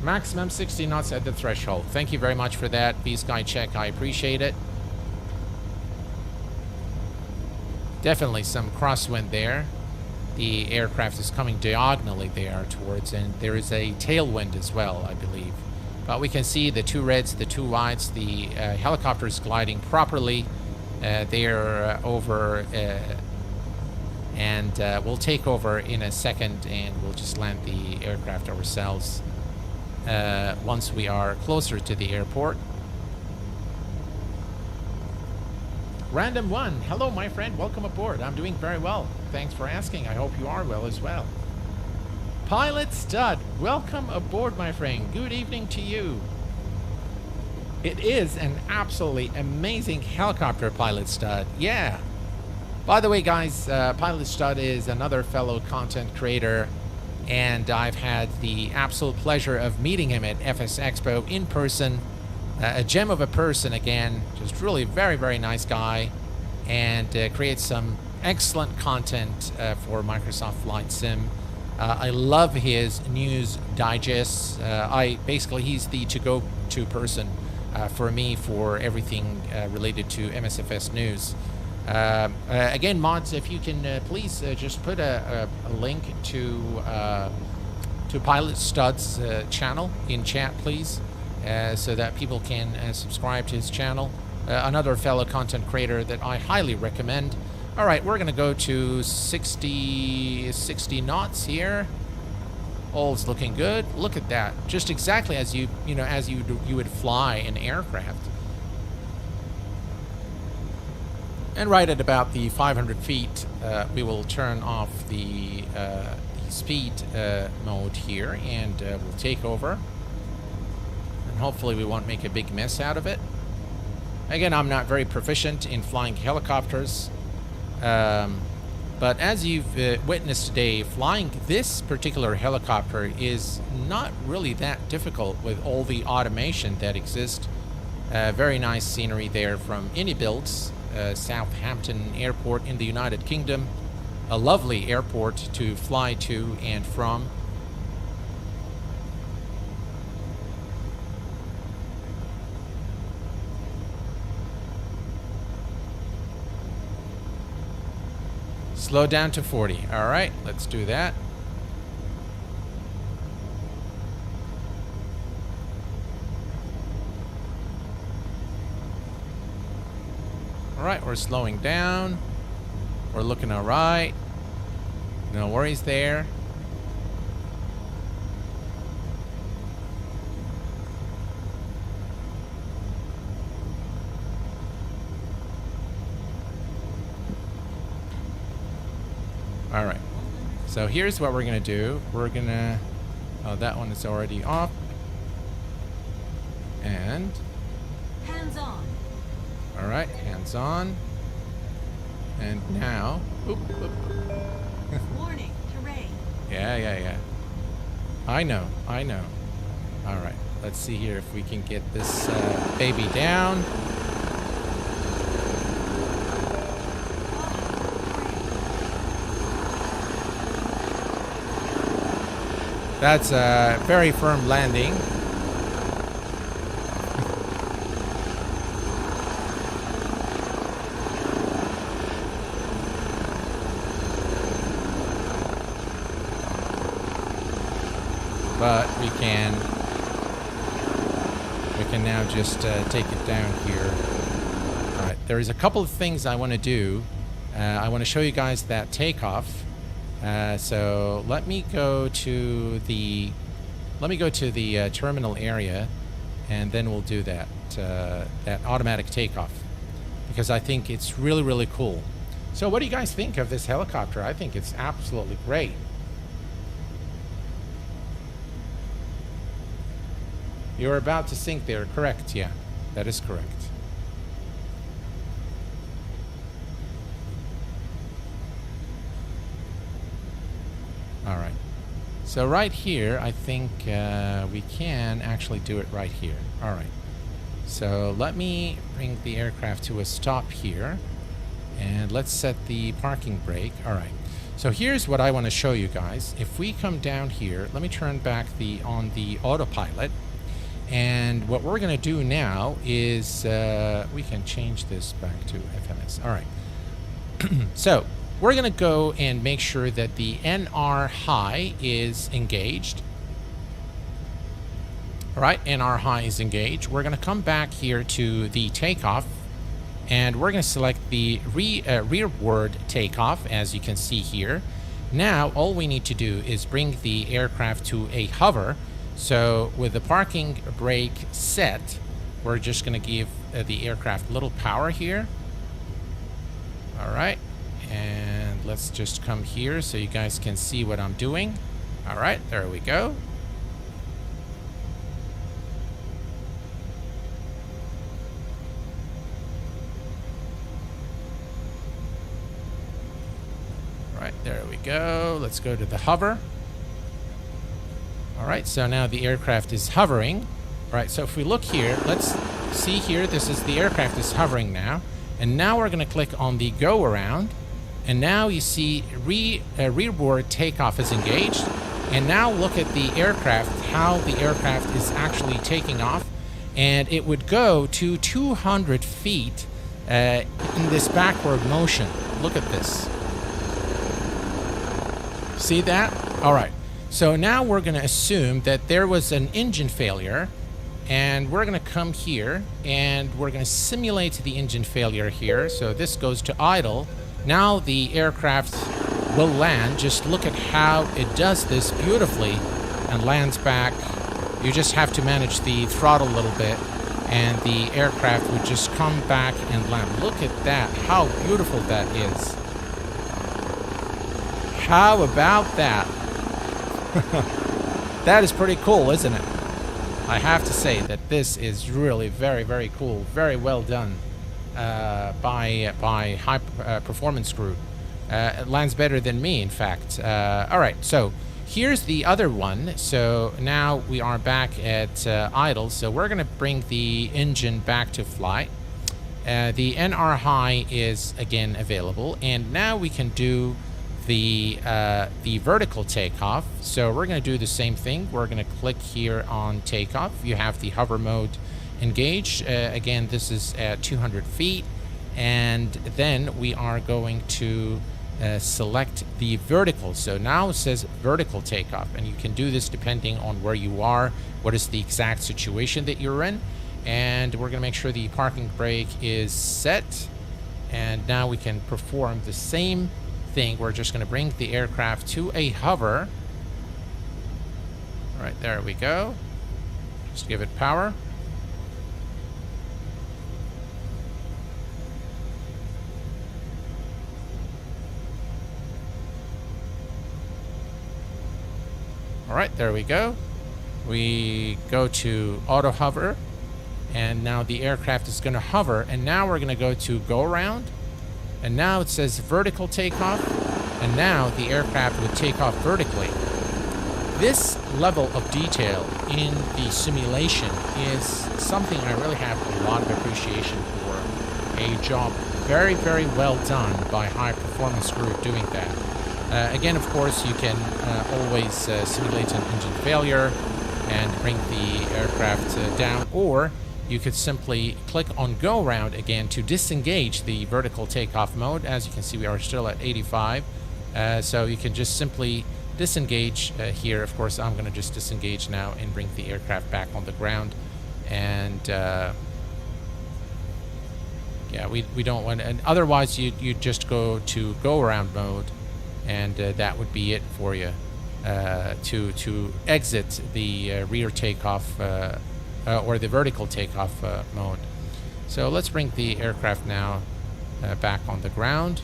Maximum 60 knots at the threshold. Thank you very much for that, V-Sky Check. I appreciate it. Definitely some crosswind there. The aircraft is coming diagonally there towards, and there is a tailwind as well, I believe. But we can see the two reds, the two whites, the helicopter is gliding properly. They're over, and we'll take over in a second, and we'll just land the aircraft ourselves once we are closer to the airport. Random One, hello my friend, welcome aboard. I'm doing very well. Thanks for asking. I hope you are well as well. Pilot Stud, welcome aboard my friend. Good evening to you. It is an absolutely amazing helicopter, Pilot Stud. Yeah. By the way, guys, Pilot Stud is another fellow content creator, and I've had the absolute pleasure of meeting him at FS Expo in person. A gem of a person again, just really very, very nice guy, and creates some excellent content for Microsoft Flight Sim. I love his news digests. He's the to-go-to person for me for everything related to MSFS news. Again, mods, if you can please just put a link to Pilot Stud's channel in chat, please. So that people can subscribe to his channel. Another fellow content creator that I highly recommend. All right, we're going to go to 60 knots here. All's looking good. Look at that. Just exactly as you would fly an aircraft. And right at about the 500 feet, we will turn off the speed mode here, and we'll take over. And hopefully we won't make a big mess out of it. Again, I'm not very proficient in flying helicopters, but as you've witnessed today, flying this particular helicopter is not really that difficult with all the automation that exists. Very nice scenery there from Builds, Southampton Airport in the United Kingdom. A lovely airport to fly to and from. Slow down to 40. All right, let's do that. All right, we're slowing down. We're looking all right. No worries there. All right, so here's what we're gonna do. We're gonna, oh, that one is already off. And hands on. All right, hands on. And now, oop, oop. Warning, terrain. Yeah. I know. All right, let's see here if we can get this baby down. That's a very firm landing. But we can now just take it down here. All right, there is a couple of things I want to do. I want to show you guys that takeoff. So let me go to the terminal area, and then we'll do that automatic takeoff, because I think it's really, really cool. So what do you guys think of this helicopter? I think it's absolutely great. You're about to sink there, correct? Yeah, that is correct. All right. So right here, I think we can actually do it right here. All right. So let me bring the aircraft to a stop here, and let's set the parking brake. All right. So here's what I want to show you guys. If we come down here, let me turn back on the autopilot. And what we're going to do now is we can change this back to FMS. All right. So we're going to go and make sure that the NR high is engaged. All right, NR high is engaged. We're going to come back here to the takeoff, and we're going to select the rearward takeoff, as you can see here. Now, all we need to do is bring the aircraft to a hover. So with the parking brake set, we're just going to give the aircraft a little power here. All right. And let's just come here so you guys can see what I'm doing. All right, there we go. All right, there we go. Let's go to the hover. All right, so now the aircraft is hovering. All right, so if we look here, let's see here, this is the aircraft is hovering now. And now we're going to click on the go around. And now you see rearward takeoff is engaged. And now look at the aircraft, how the aircraft is actually taking off. And it would go to 200 feet in this backward motion. Look at this. See that? All right. So now we're going to assume that there was an engine failure. And we're going to come here and we're going to simulate the engine failure here. So this goes to idle. Now the aircraft will land. Just look at how it does this beautifully and lands back. You just have to manage the throttle a little bit, and the aircraft would just come back and land. Look at that, how beautiful that is. How about that? That is pretty cool, isn't it? I have to say that this is really very, very cool. Very well done by high performance group. It lands better than me, in fact. All right, so here's the other one. So now we are back at idle. So we're going to bring the engine back to flight. The NR high is again available, and now we can do the vertical takeoff. So we're going to do the same thing. We're going to click here on takeoff. You have the hover mode engaged. Again, this is at 200 feet, and then we are going to select the vertical. So now it says vertical takeoff, and you can do this depending on where you are, what is the exact situation that you're in. And we're going to make sure the parking brake is set, and now we can perform the same thing. We're just going to bring the aircraft to a hover. All right, there we go. Just give it power. All right, there we go. We go to auto hover, and now the aircraft is going to hover, and now we're going to go to go around, and now it says vertical takeoff, and now the aircraft would take off vertically. This level of detail in the simulation is something I really have a lot of appreciation for. A job very, very well done by high performance group doing that. Again, of course, you can always simulate an engine failure and bring the aircraft down, or you could simply click on go around again to disengage the vertical takeoff mode. As you can see, we are still at 85. So you can just simply disengage here. Of course, I'm going to just disengage now and bring the aircraft back on the ground. And Yeah, we don't want, and otherwise you just go to go around mode, and that would be it for you. To exit the rear takeoff or the vertical takeoff mode. So let's bring the aircraft now back on the ground.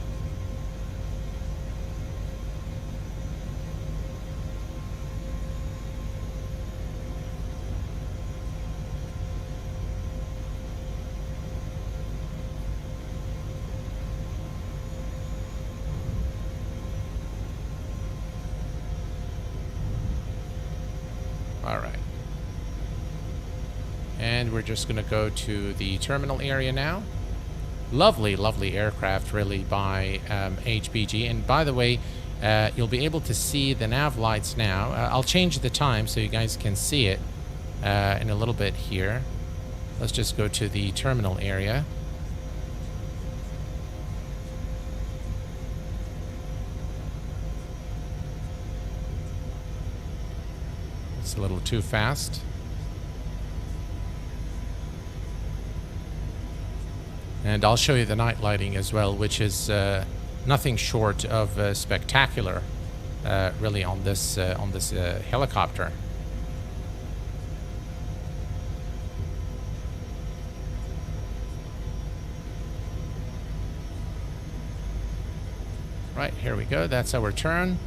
All right. And we're just going to go to the terminal area now. Lovely, lovely aircraft, really, by HPG. And by the way, you'll be able to see the nav lights now. I'll change the time so you guys can see it in a little bit here. Let's just go to the terminal area. It's a little too fast. And I'll show you the night lighting as well, which is nothing short of spectacular, really, on this helicopter. Right, here we go. That's our turn.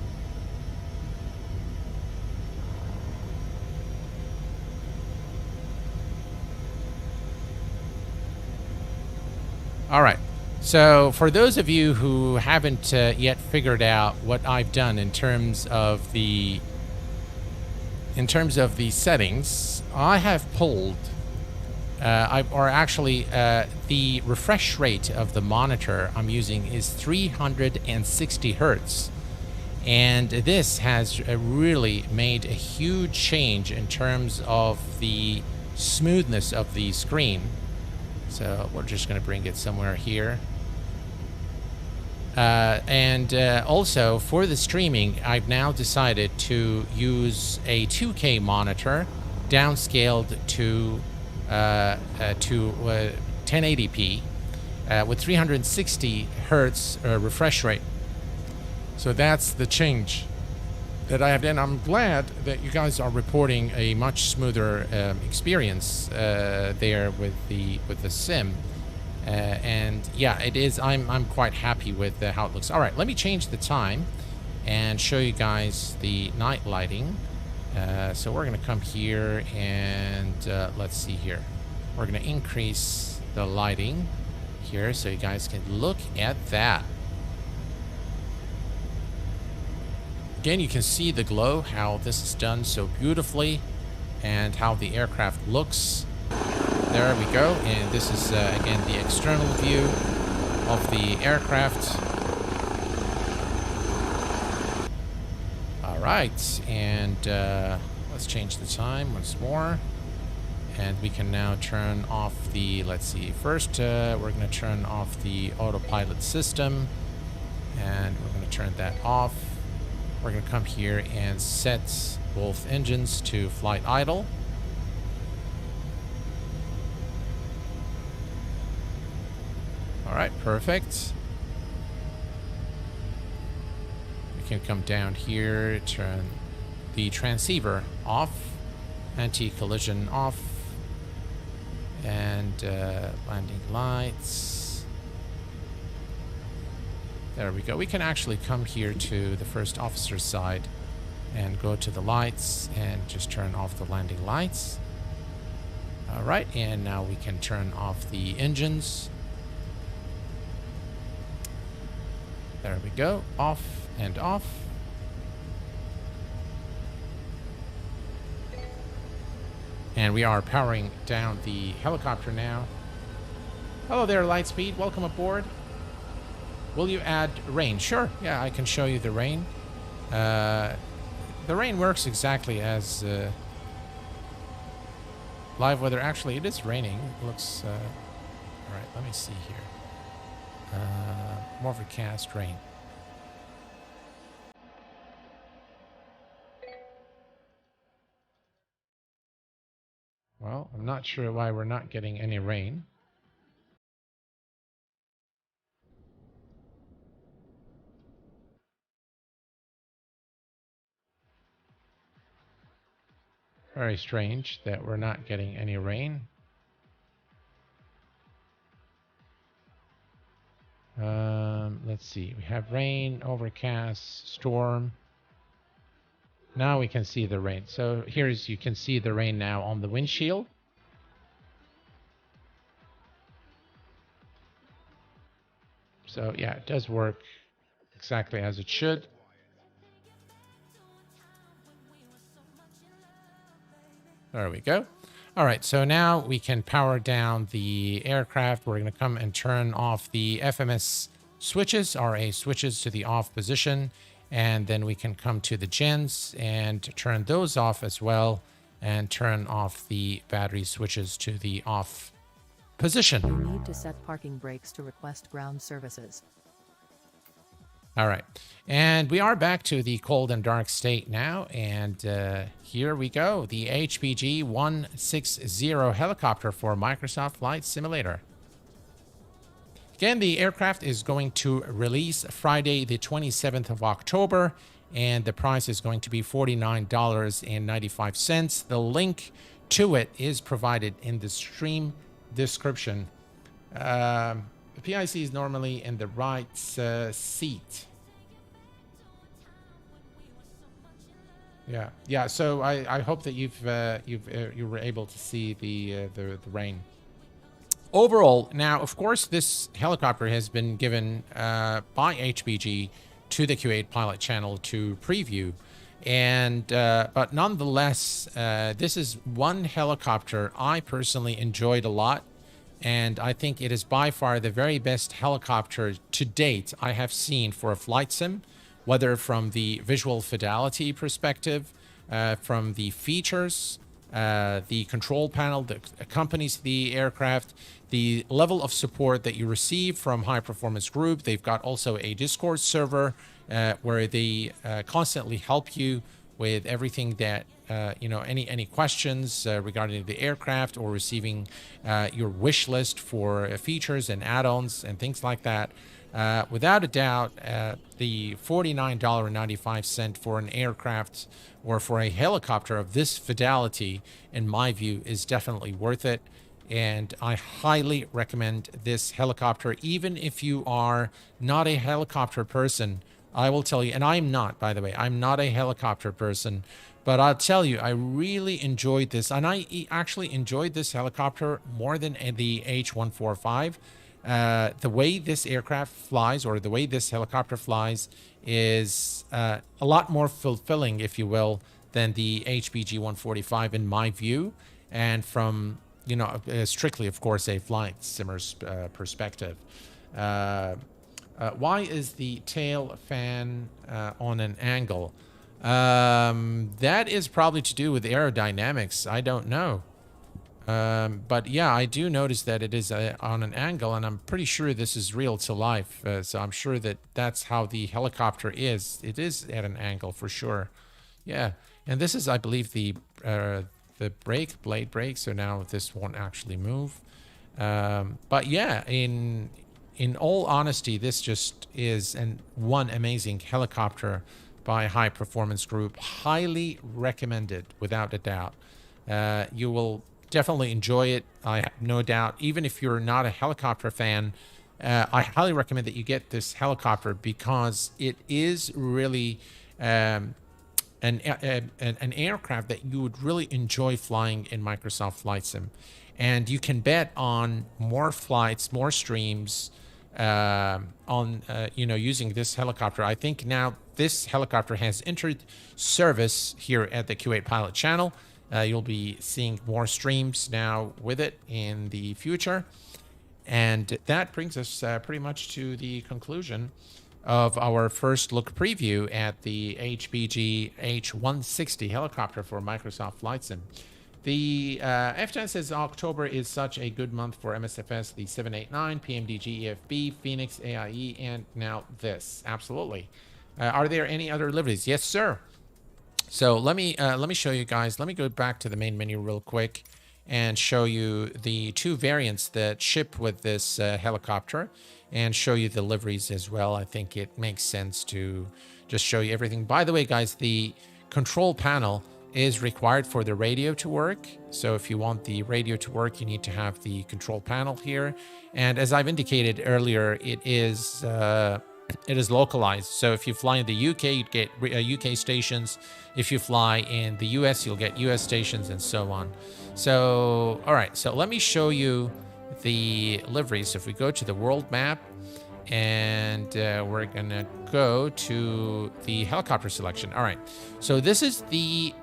All right. So for those of you who haven't yet figured out what I've done in terms of the settings, I have pulled the refresh rate of the monitor I'm using is 360 hertz. And this has really made a huge change in terms of the smoothness of the screen. So we're just going to bring it somewhere here. Also for the streaming, I've now decided to use a 2K monitor downscaled to 1080p with 360 hertz refresh rate. So that's the change that I have done. I'm glad that you guys are reporting a much smoother experience there with the sim, and yeah, it is. I'm quite happy with how it looks. All right, let me change the time and show you guys the night lighting. So we're gonna come here and let's see here. We're gonna increase the lighting here so you guys can look at that. Again, you can see the glow, how this is done so beautifully, and how the aircraft looks. There we go. And this is, again, the external view of the aircraft. All right. And let's change the time once more. And we can now turn off the, let's see, first we're going to turn off the autopilot system. And we're going to turn that off. We're going to come here and set both engines to flight idle. All right, perfect. We can come down here, turn the transceiver off, anti-collision off, and landing lights. There we go. We can actually come here to the first officer's side and go to the lights and just turn off the landing lights. All right, and now we can turn off the engines. There we go. Off and off. And we are powering down the helicopter now. Hello there, Lightspeed. Welcome aboard. Will you add rain? Sure. Yeah, I can show you the rain. The rain works exactly as live weather. Actually, it is raining. It looks... all right, let me see here. More overcast rain. Well, I'm not sure why we're not getting any rain. Very strange that we're not getting any rain. Let's see. We have rain, overcast, storm. Now we can see the rain. So here's, you can see the rain now on the windshield. So yeah, it does work exactly as it should. There we go. All right, so now we can power down the aircraft. We're going to come and turn off the FMS switches, RA switches, to the off position. And then we can come to the gens and turn those off as well, and turn off the battery switches to the off position. You need to set parking brakes to request ground services. All right, and we are back to the cold and dark state now, and here we go. The HPG H160 Helicopter for Microsoft Flight Simulator. Again, the aircraft is going to release Friday, the 27th of October, and the price is going to be $49.95. The link to it is provided in the stream description. The PIC is normally in the right seat. Yeah. So I hope that you were able to see the rain. Overall, now of course this helicopter has been given by HPG to the Q8 pilot channel to preview, and but nonetheless, this is one helicopter I personally enjoyed a lot. And I think it is by far the very best helicopter to date I have seen for a flight sim, whether from the visual fidelity perspective, from the features, the control panel that accompanies the aircraft, the level of support that you receive from High Performance Group. They've got also a Discord server where they constantly help you with everything that any questions regarding the aircraft, or receiving your wish list for features and add-ons and things like that. Without a doubt, the $49.95 for an aircraft or for a helicopter of this fidelity, in my view, is definitely worth it. And I highly recommend this helicopter, even if you are not a helicopter person. I will tell you, and I'm not, by the way, I'm not a helicopter person, but I'll tell you, I really enjoyed this. And I actually enjoyed this helicopter more than the H145. The way this aircraft flies, or the way this helicopter flies, is a lot more fulfilling, if you will, than the HPG 145 in my view. And from, strictly, of course, a flight simmer's perspective. Why is the tail fan on an angle? That is probably to do with aerodynamics. I don't know. But yeah, I do notice that it is on an angle, and I'm pretty sure this is real to life. So I'm sure that that's how the helicopter is. It is at an angle for sure. Yeah, and this is, I believe, the blade brake. So now this won't actually move. But yeah, in all honesty, this just is one amazing helicopter by High Performance Group. Highly recommended, without a doubt. You will definitely enjoy it, I have no doubt. Even if you're not a helicopter fan, I highly recommend that you get this helicopter, because it is really an aircraft that you would really enjoy flying in Microsoft Flight Sim. And you can bet on more flights, more streams using this helicopter. I think now this helicopter has entered service here at the Q8 Pilot channel. You'll be seeing more streams now with it in the future. And that brings us pretty much to the conclusion of our first look preview at the HPG H160 helicopter for Microsoft Flight Sim. The F10 says October is such a good month for MSFS, the 789, PMDG, EFB, Phoenix, AIE, and now this. Absolutely. Are there any other liveries? Yes, sir. So let me show you guys. Let me go back to the main menu real quick and show you the two variants that ship with this helicopter, and show you the liveries as well. I think it makes sense to just show you everything. By the way, guys, the control panel is required for the radio to work. So if you want the radio to work, you need to have the control panel here. And as I've indicated earlier, it is localized. So if you fly in the UK, you'd get UK stations. If you fly in the US, you'll get US stations, and so on. So, all right, so let me show you the liveries. So if we go to the world map, and we're gonna go to the helicopter selection. All right, so this is the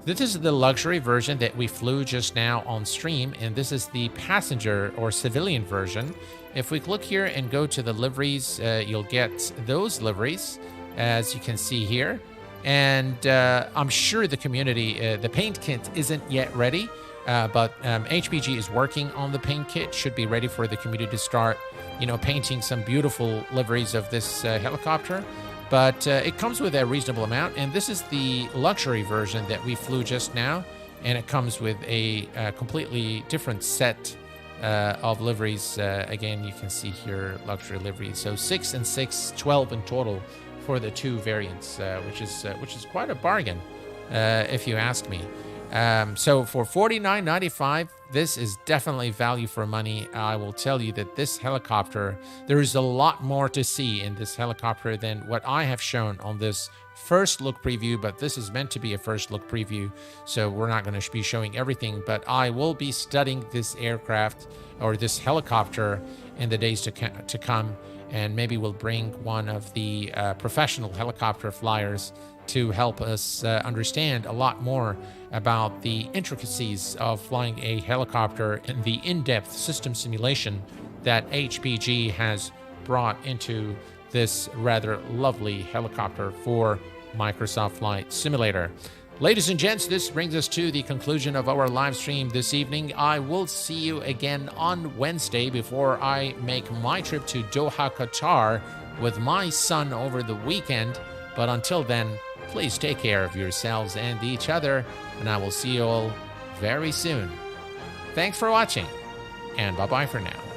luxury version that we flew just now on stream, and this is the passenger or civilian version. If we look here and go to the liveries, you'll get those liveries, as you can see here. And I'm sure the community, the paint kit isn't yet ready, but HPG is working on the paint kit. Should be ready for the community to start, painting some beautiful liveries of this helicopter. But it comes with a reasonable amount, and this is the luxury version that we flew just now, and it comes with a completely different set of liveries. Again, you can see here luxury liveries. So 6 and 6, 12 in total for the two variants, which is quite a bargain, if you ask me. So for $49.95, this is definitely value for money. I will tell you that this helicopter, there is a lot more to see in this helicopter than what I have shown on this first look preview, but this is meant to be a first look preview, so we're not going to be showing everything, but I will be studying this aircraft or this helicopter in the days to come, and maybe we'll bring one of the professional helicopter flyers to help us understand a lot more about the intricacies of flying a helicopter and the in-depth system simulation that HPG has brought into this rather lovely helicopter for Microsoft Flight Simulator. Ladies and gents, this brings us to the conclusion of our live stream this evening. I will see you again on Wednesday before I make my trip to Doha, Qatar with my son over the weekend. But until then, please take care of yourselves and each other, and I will see you all very soon. Thanks for watching, and bye-bye for now.